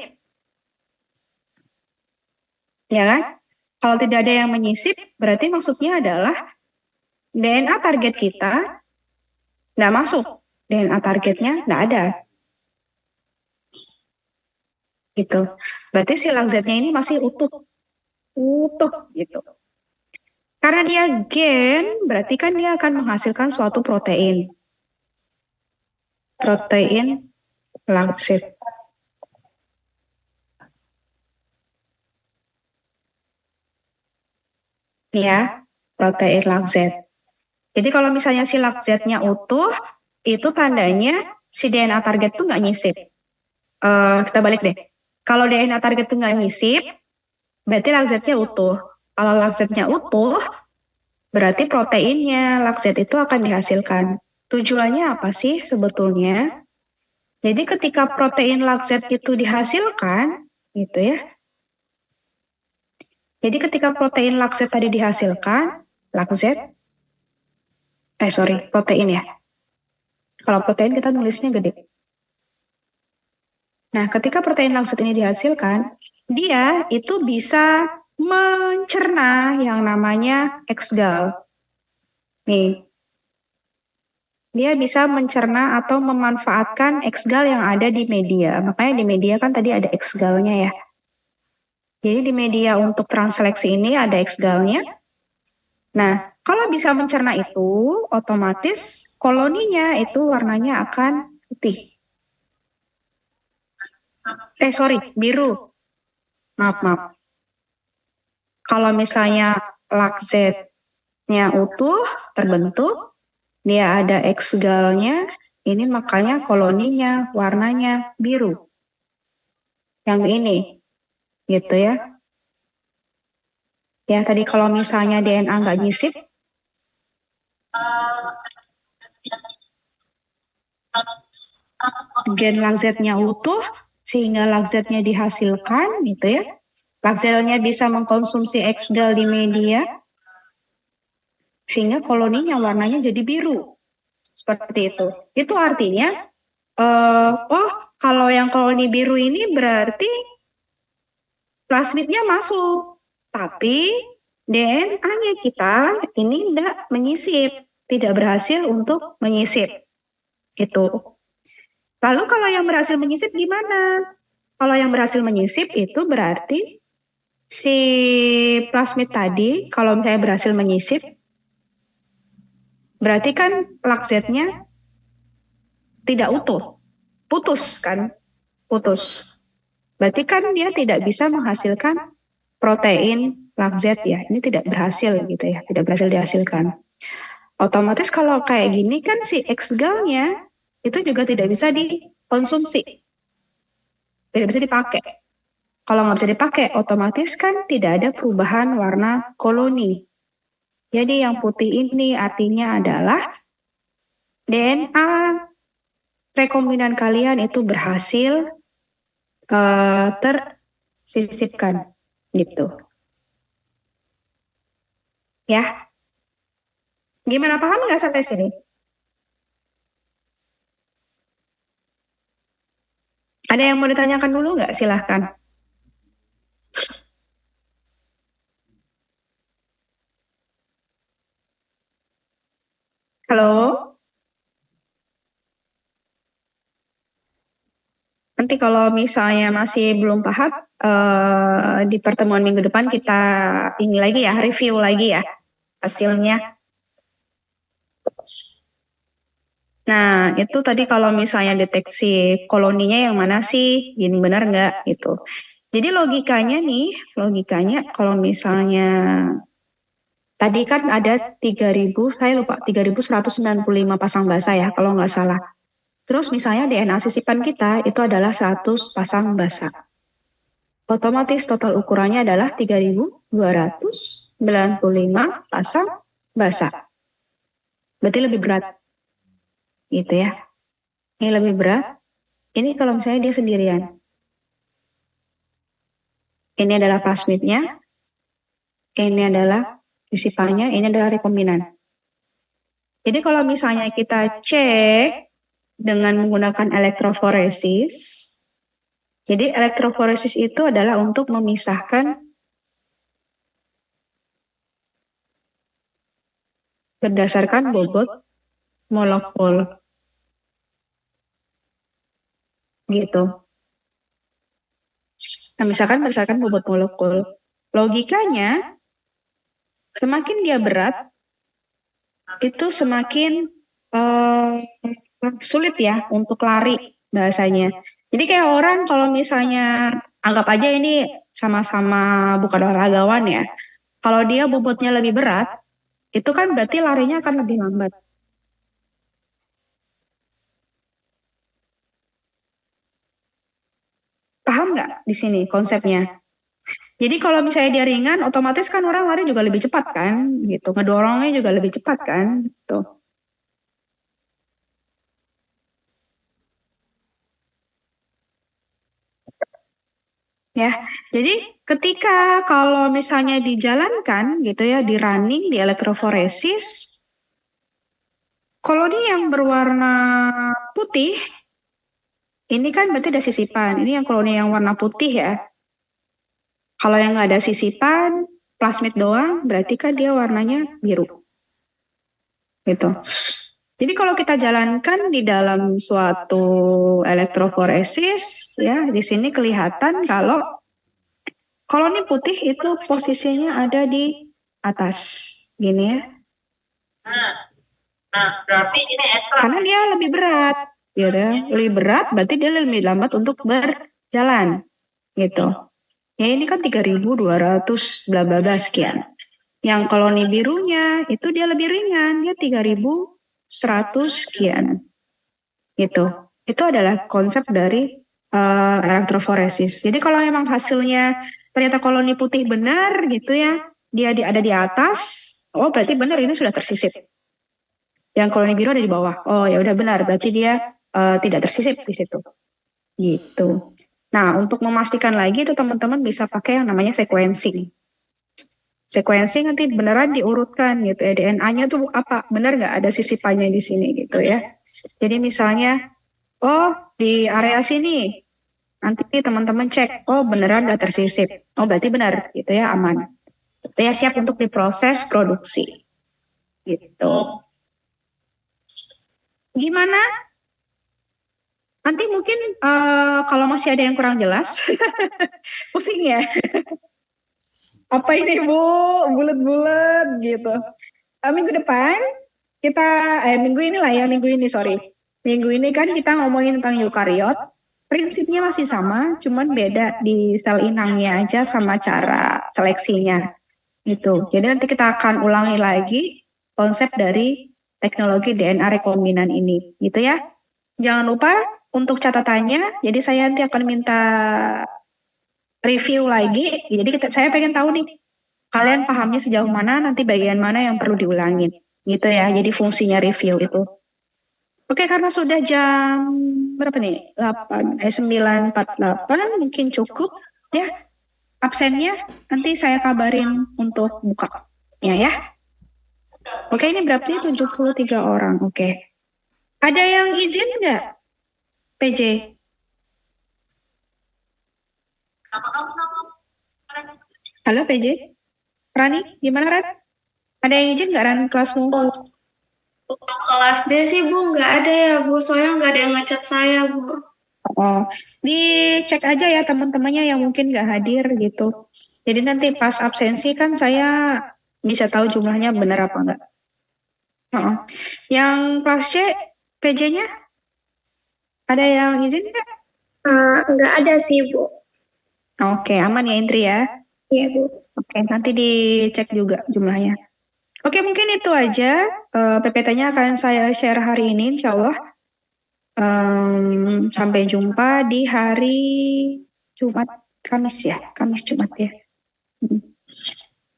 Speaker 1: Ya kan? Kalau tidak ada yang menyisip, berarti maksudnya adalah DNA target kita nggak masuk. DNA targetnya nggak ada. Gitu. Berarti si LAC-Z-nya ini masih utuh gitu. Karena dia gen, berarti kan dia akan menghasilkan suatu protein. Protein LAC-Z. Ya, protein LAC-Z. Jadi kalau misalnya si LAC-Z-nya utuh, itu tandanya si DNA target tuh nggak nyisip. Kita balik deh. Kalau DNA target tuh nggak nyisip, berarti LAC-Z-nya utuh. Kalau LAC-Z-nya utuh, berarti proteinnya LAC-Z itu akan dihasilkan. Tujuannya apa sih sebetulnya? Jadi ketika protein LAC-Z itu dihasilkan, gitu ya. Jadi ketika protein LAC-Z tadi dihasilkan, protein ya. Kalau protein kita nulisnya gede. Nah, ketika protein LAC-Z ini dihasilkan, dia itu bisa mencerna yang namanya X-gal. Nih. Dia bisa mencerna atau memanfaatkan X-gal yang ada di media. Makanya di media kan tadi ada X-galnya ya. Jadi di media untuk transseleksi ini ada X-galnya. Nah, kalau bisa mencerna itu, otomatis koloninya itu warnanya akan putih. Sorry, biru. Maaf. Kalau misalnya laksetnya utuh, terbentuk, dia ada X-galnya, ini makanya koloninya warnanya biru. Yang ini, gitu ya. Ya, tadi kalau misalnya DNA nggak nyisip, gen laksetnya utuh, sehingga laksetnya dihasilkan, gitu ya. Laksetnya bisa mengkonsumsi X-gal di media, sehingga koloninya warnanya jadi biru. Seperti itu. Itu artinya, kalau yang koloni biru ini berarti plasmidnya masuk. Tapi DNA-nya kita ini tidak menyisip, tidak berhasil untuk menyisip. Itu. Lalu kalau yang berhasil menyisip gimana? Kalau yang berhasil menyisip itu berarti si plasmid tadi, kalau misalnya berhasil menyisip, berarti kan laksetnya tidak utuh, putus kan, putus. Berarti kan dia tidak bisa menghasilkan protein lakset ya, ini tidak berhasil gitu ya, tidak berhasil dihasilkan. Otomatis kalau kayak gini kan si X-galnya itu juga tidak bisa dikonsumsi, tidak bisa dipakai. Kalau nggak bisa dipakai, otomatis kan tidak ada perubahan warna koloni. Jadi yang putih ini artinya adalah DNA rekombinan kalian itu berhasil tersisipkan gitu. Ya, gimana, paham nggak sampai sini? Ada yang mau ditanyakan dulu nggak? Silahkan. Halo? Nanti kalau misalnya masih belum paham, di pertemuan minggu depan kita ini lagi ya, review lagi ya hasilnya. Nah, itu tadi kalau misalnya deteksi koloninya yang mana sih, ini benar nggak gitu. Jadi logikanya kalau misalnya tadi kan ada 3.000, saya lupa, 3.195 pasang basa ya kalau nggak salah. Terus misalnya DNA sisipan kita itu adalah 100 pasang basa. Otomatis total ukurannya adalah 3.295 pasang basa. Berarti lebih berat. Gitu ya. Ini lebih berat. Ini kalau misalnya dia sendirian. Ini adalah plasmidnya. Ini adalah sisipannya. Ini adalah rekombinan. Jadi kalau misalnya kita cek dengan menggunakan elektroforesis, jadi elektroforesis itu adalah untuk memisahkan berdasarkan bobot molekul. Gitu. Nah, misalkan berdasarkan bobot molekul. Logikanya, semakin dia berat, itu semakin sulit ya untuk lari bahasanya. Jadi kayak orang kalau misalnya, anggap aja ini sama-sama bukan olahragawan ya. Kalau dia bobotnya lebih berat, itu kan berarti larinya akan lebih lambat. Paham nggak di sini konsepnya? Jadi kalau misalnya dia ringan, otomatis kan orang lari juga lebih cepat kan, gitu. Ngedorongnya juga lebih cepat kan, gitu. Ya, jadi ketika kalau misalnya dijalankan gitu ya, di running, di elektroforesis, koloni yang berwarna putih, ini kan berarti ada sisipan. Ini yang koloni yang warna putih ya. Kalau yang nggak ada sisipan, plasmid doang, berarti kan dia warnanya biru. Gitu. Jadi kalau kita jalankan di dalam suatu elektroforesis, ya di sini kelihatan kalau koloni putih itu posisinya ada di atas, gini ya.
Speaker 6: Nah, berarti ini ekstra.
Speaker 1: Karena dia lebih berat, gitu ya. Lebih berat berarti dia lebih lambat untuk berjalan gitu. Ya ini kan 3.200 bla bla bla sekian. Yang koloni birunya itu dia lebih ringan, dia 3.100 sekian gitu. Itu adalah konsep dari elektroforesis. Jadi kalau memang hasilnya ternyata koloni putih benar gitu ya, dia ada di atas, oh berarti benar ini sudah tersisip. Yang koloni biru ada di bawah. Oh ya udah benar, berarti dia tidak tersisip di situ. Gitu. Nah, untuk memastikan lagi itu teman-teman bisa pakai yang namanya sequencing. Sequencing nanti beneran diurutkan gitu ya, DNA-nya tuh apa, bener nggak ada sisipannya di sini gitu ya. Jadi misalnya, oh di area sini, nanti teman-teman cek, oh beneran udah tersisip, oh berarti benar gitu ya, aman. Itu ya siap untuk diproses produksi gitu. Gimana? Nanti mungkin kalau masih ada yang kurang jelas, pusing ya. Apa ini Bu? Bulat-bulat gitu. Minggu depan kita minggu ini lah ya, minggu ini sorry. Minggu ini kan kita ngomongin tentang eukariot. Prinsipnya masih sama, cuman beda di sel inangnya aja sama cara seleksinya gitu. Jadi nanti kita akan ulangi lagi konsep dari teknologi DNA rekombinan ini gitu ya. Jangan lupa untuk catatannya, jadi saya nanti akan minta review lagi. Jadi saya pengen tahu nih, kalian pahamnya sejauh mana, nanti bagian mana yang perlu diulangin. Gitu ya, jadi fungsinya review itu. Oke, karena sudah jam berapa nih? 9.48, mungkin cukup ya. Absennya nanti saya kabarin untuk buka. Ya. Oke, ini berarti 73 orang. Oke. Ada yang izin nggak, PJ? Halo PJ? Rani, gimana Ran? Ada yang izin nggak Ran kelasmu?
Speaker 2: Kelas D sih Bu, nggak ada ya Bu, soalnya nggak ada yang ngechat saya Bu.
Speaker 1: Oh, dicek aja ya teman-temannya yang mungkin nggak hadir gitu. Jadi nanti pas absensi kan saya bisa tahu jumlahnya benar apa enggak. Oh. Yang kelas C, PJ-nya ada yang izin nggak?
Speaker 5: Nggak ada sih Bu.
Speaker 1: Oke, aman ya Indri ya.
Speaker 5: Iya Bu.
Speaker 1: Oke, nanti dicek juga jumlahnya. Oke, mungkin itu aja PPT-nya akan saya share hari ini, insya Allah. Sampai jumpa di hari Jumat, Kamis ya, Kamis Jumat ya.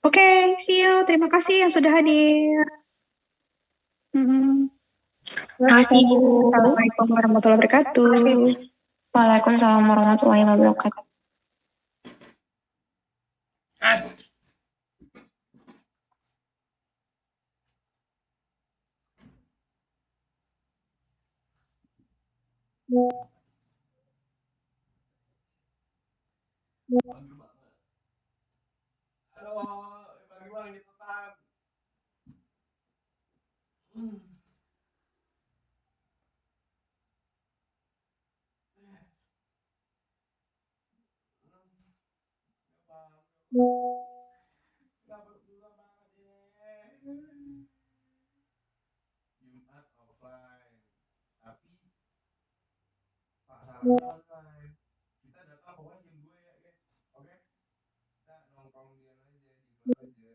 Speaker 1: Oke, see you. Terima kasih yang sudah hadir.
Speaker 2: Terima kasih Bu.
Speaker 1: Assalamualaikum warahmatullahi wabarakatuh.
Speaker 2: Waalaikumsalam warahmatullahi wabarakatuh.
Speaker 3: Halo, bang cepetan. Kenapa susah banget ini? Jumat offline, tapi pasarannya online. Kita datang pokoknya jam 2 ya guys. Oke? Kita nongkrong dia aja di kelas aja.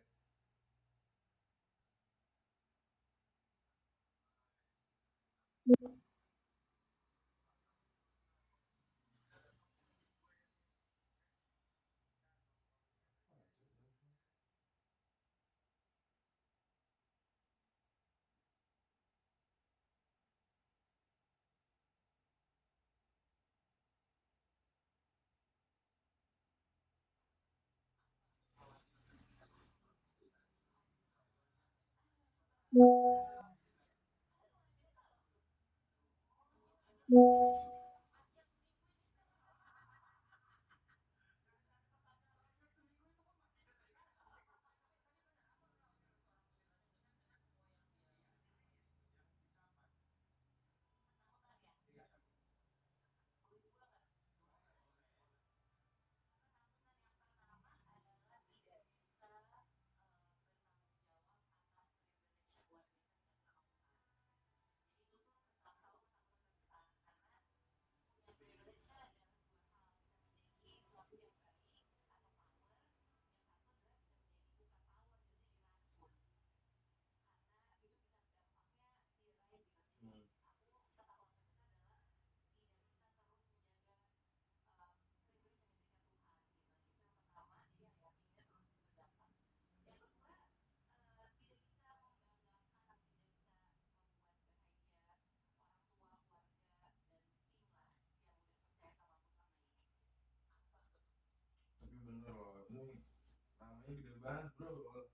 Speaker 3: namanya gede banget bro.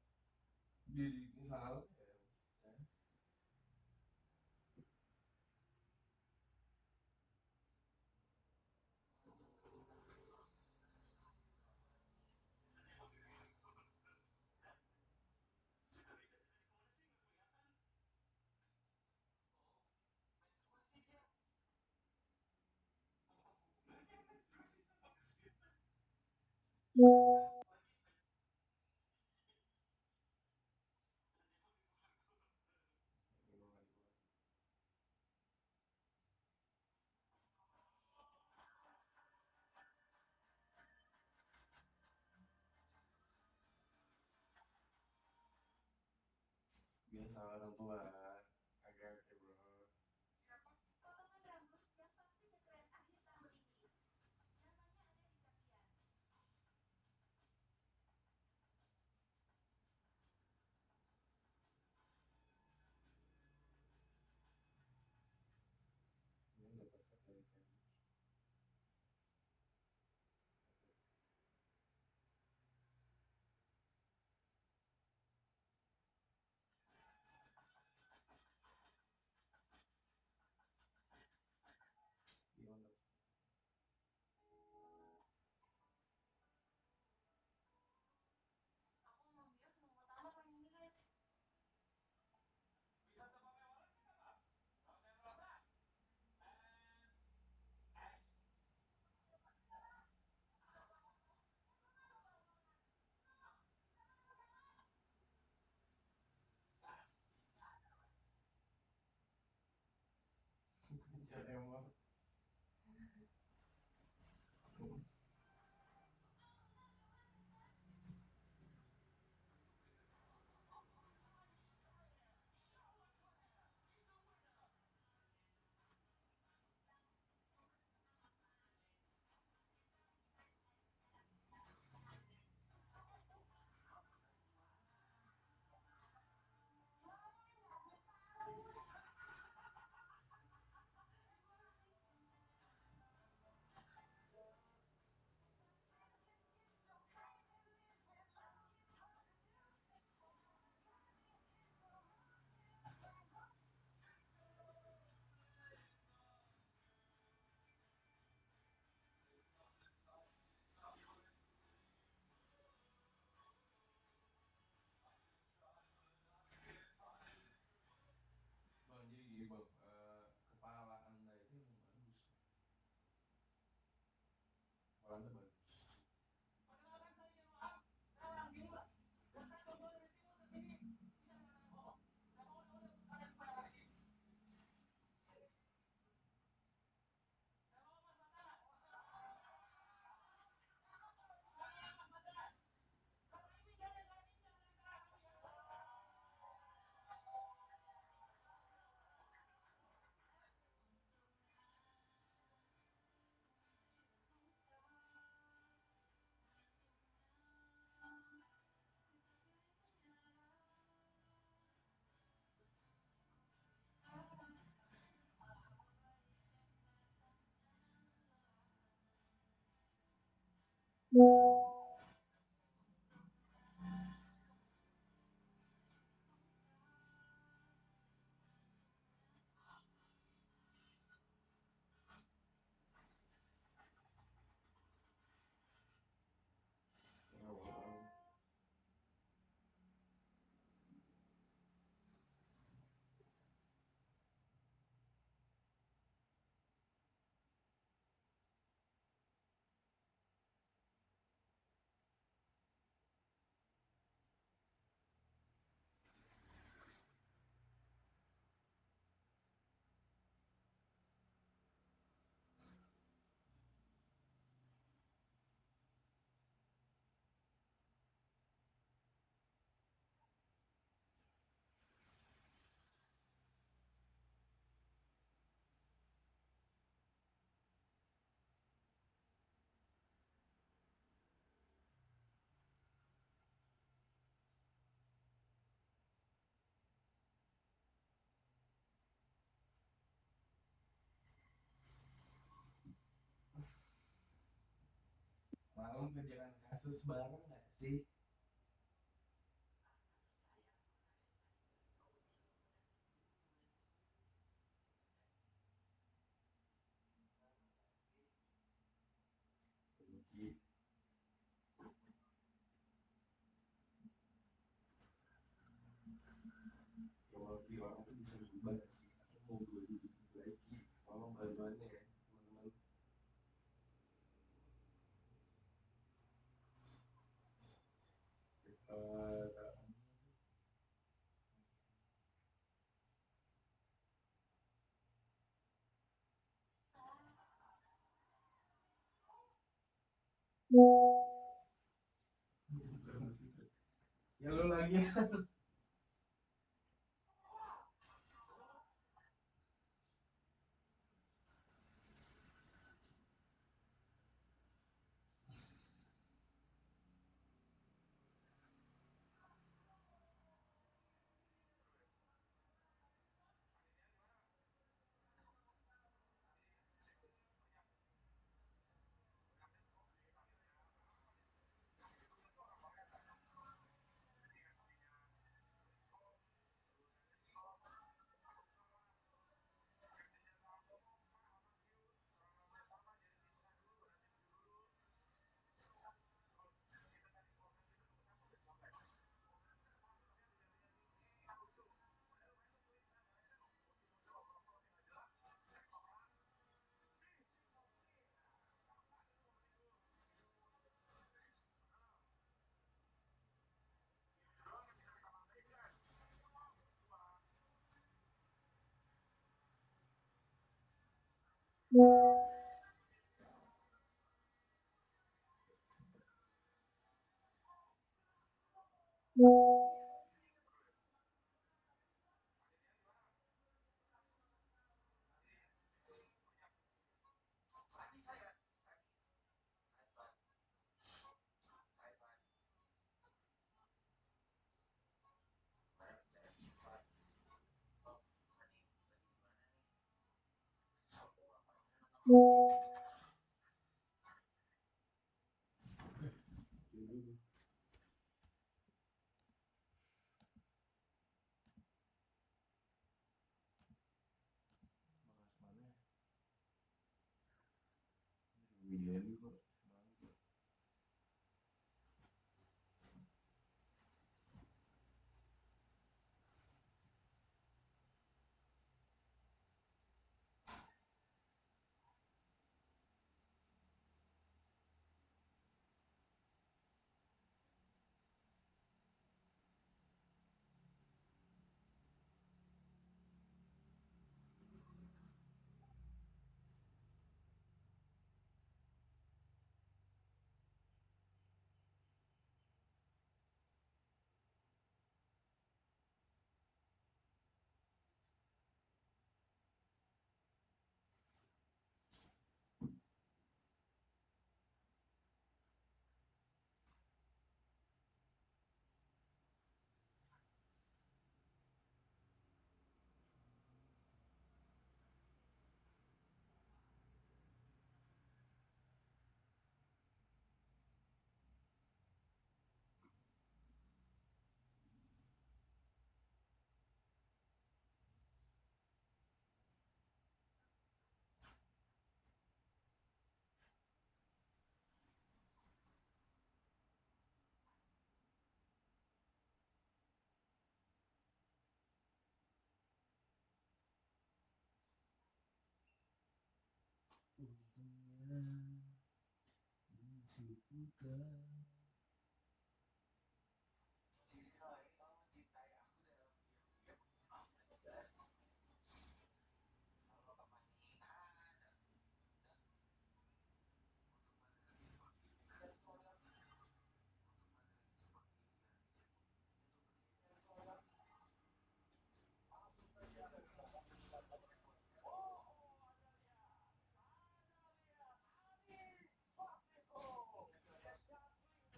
Speaker 3: Di misal ya. Biasa orang tua agak bro. Ini dapat dari tadi. Gimana? Pencet emang. Bang, jadi gini bang, kepala anda itu emang bagus. Kepala anda bagus. Malam kerjakan kasus bareng nggak sih? Walaupun orang itu bisa berubah lagi, aku mau berubah jadi lagi, tolong bantuannya ya teman-teman. Ya lu lagi.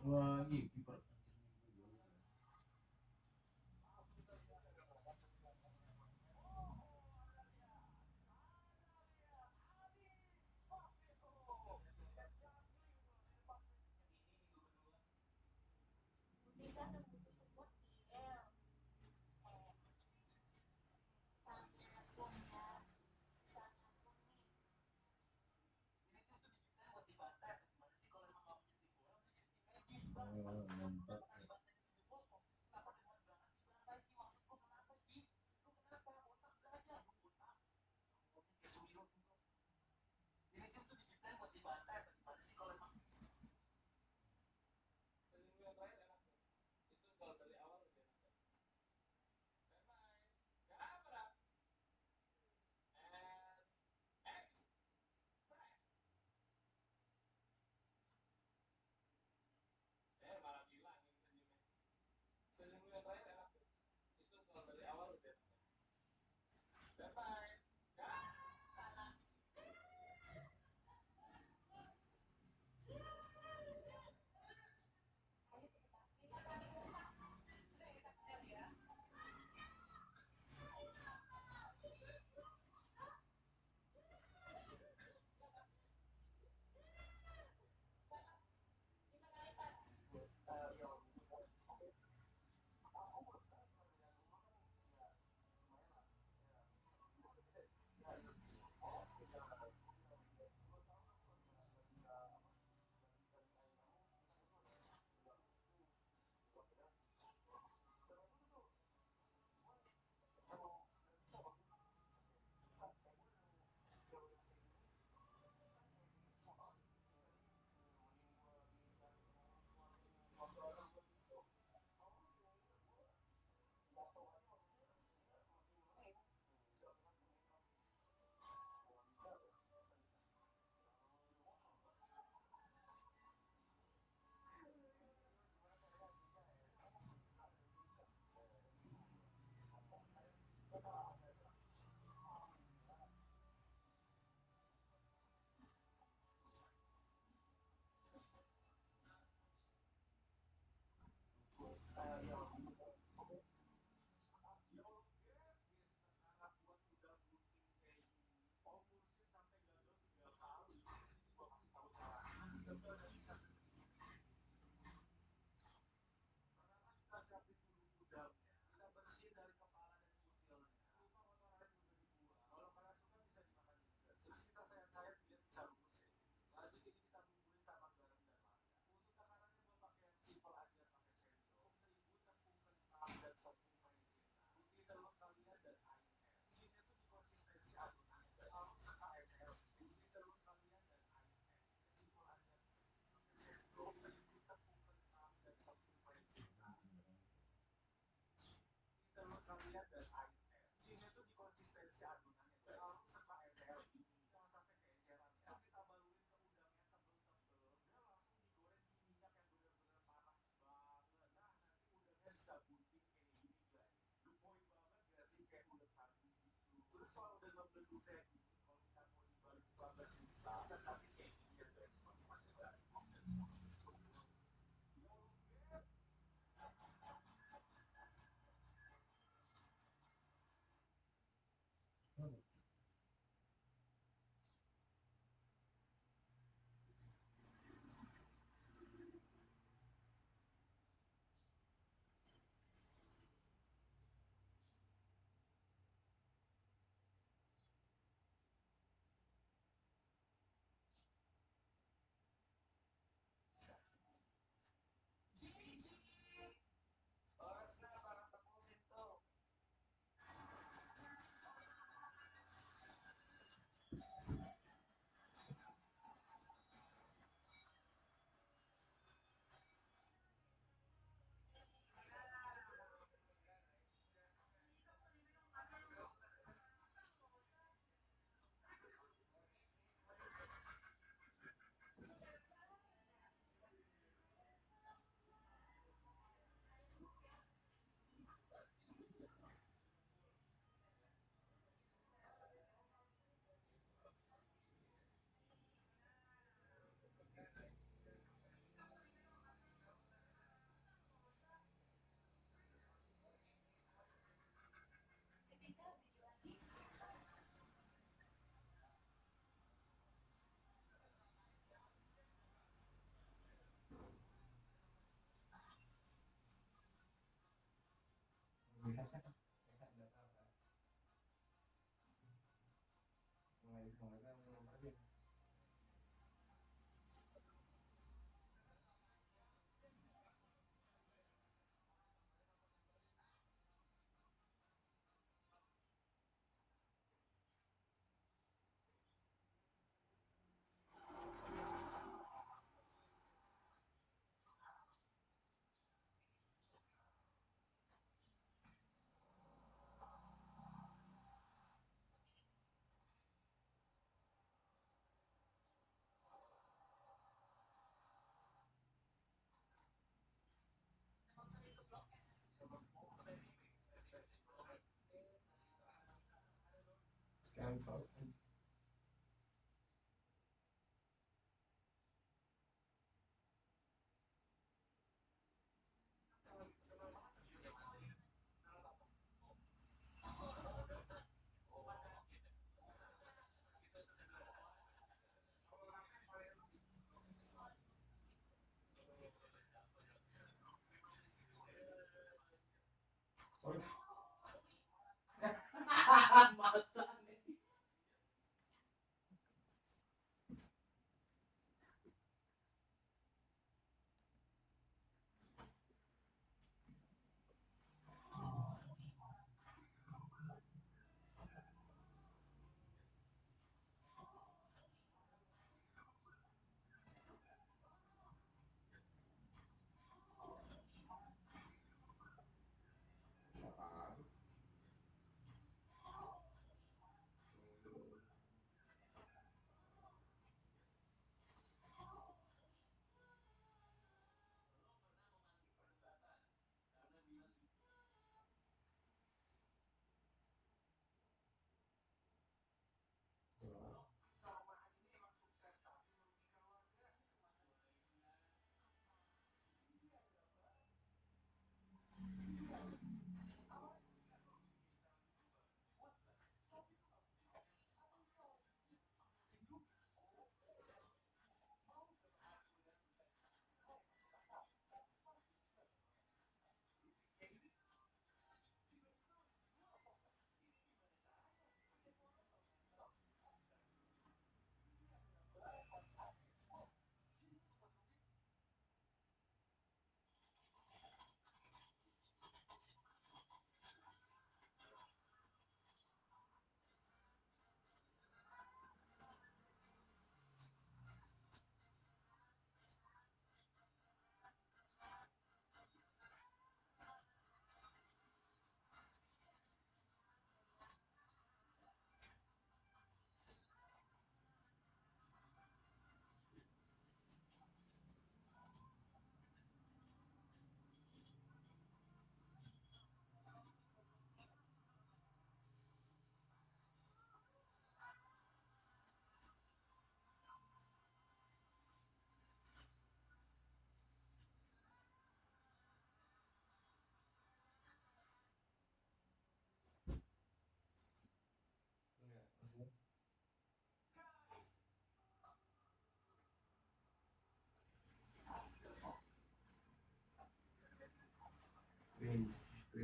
Speaker 3: Wah, ini kiper mantap.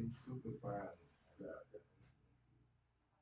Speaker 3: range tuh depan ada nggak mesti harus bagus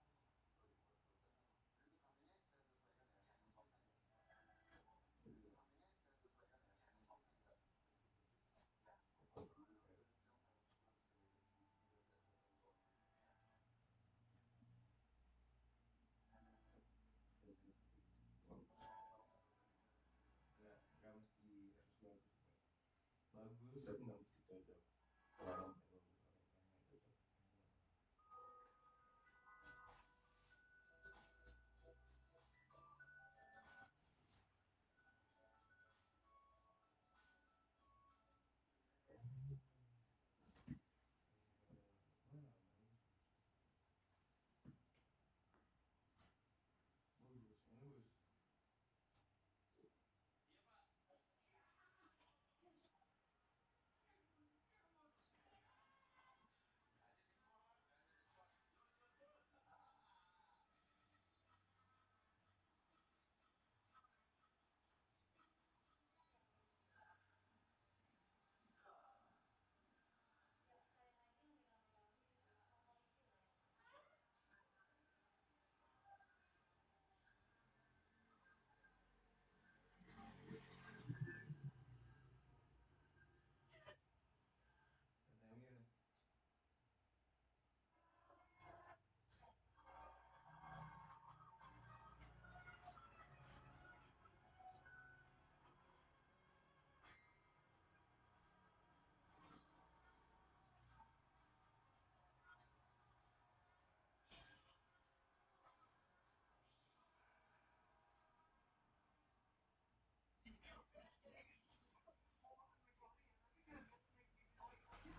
Speaker 3: tapi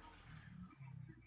Speaker 3: nggak mesti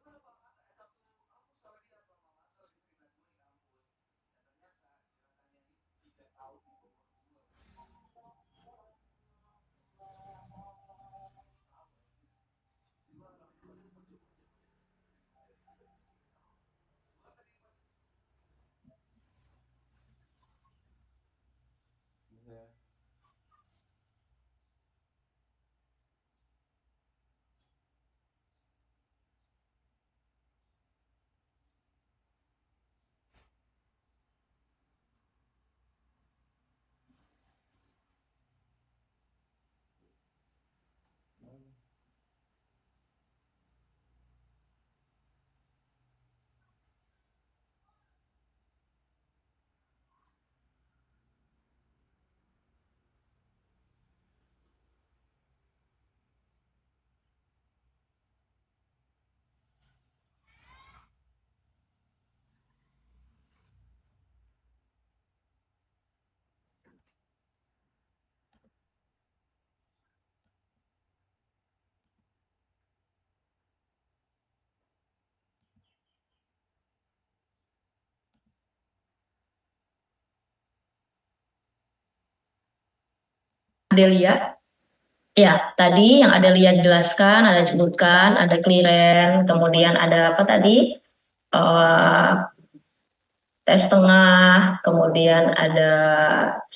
Speaker 3: cocok kalau emang bukan orang yang cocok. Bagus. Ya.
Speaker 6: Adelia, ya tadi yang Adelia jelaskan, ada sebutkan, ada clearance, kemudian ada apa tadi, tes tengah, kemudian ada,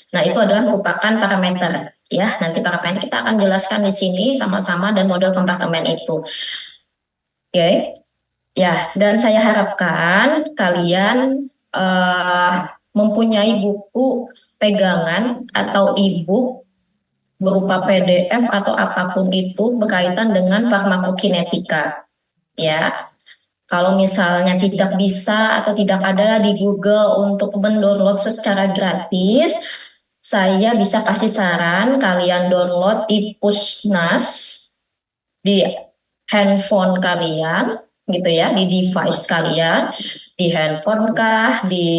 Speaker 6: nah itu adalah merupakan parameter, ya. Nanti parameter kita akan jelaskan di sini sama-sama dan model kompartemen itu. Oke, ya. Dan saya harapkan kalian mempunyai buku pegangan atau e-book berupa PDF atau apapun itu berkaitan dengan farmakokinetika, ya. Kalau misalnya tidak bisa atau tidak ada di Google untuk mendownload secara gratis, saya bisa kasih saran kalian download di Pusnas, di handphone kalian, gitu ya, di device kalian, di handphone kah, di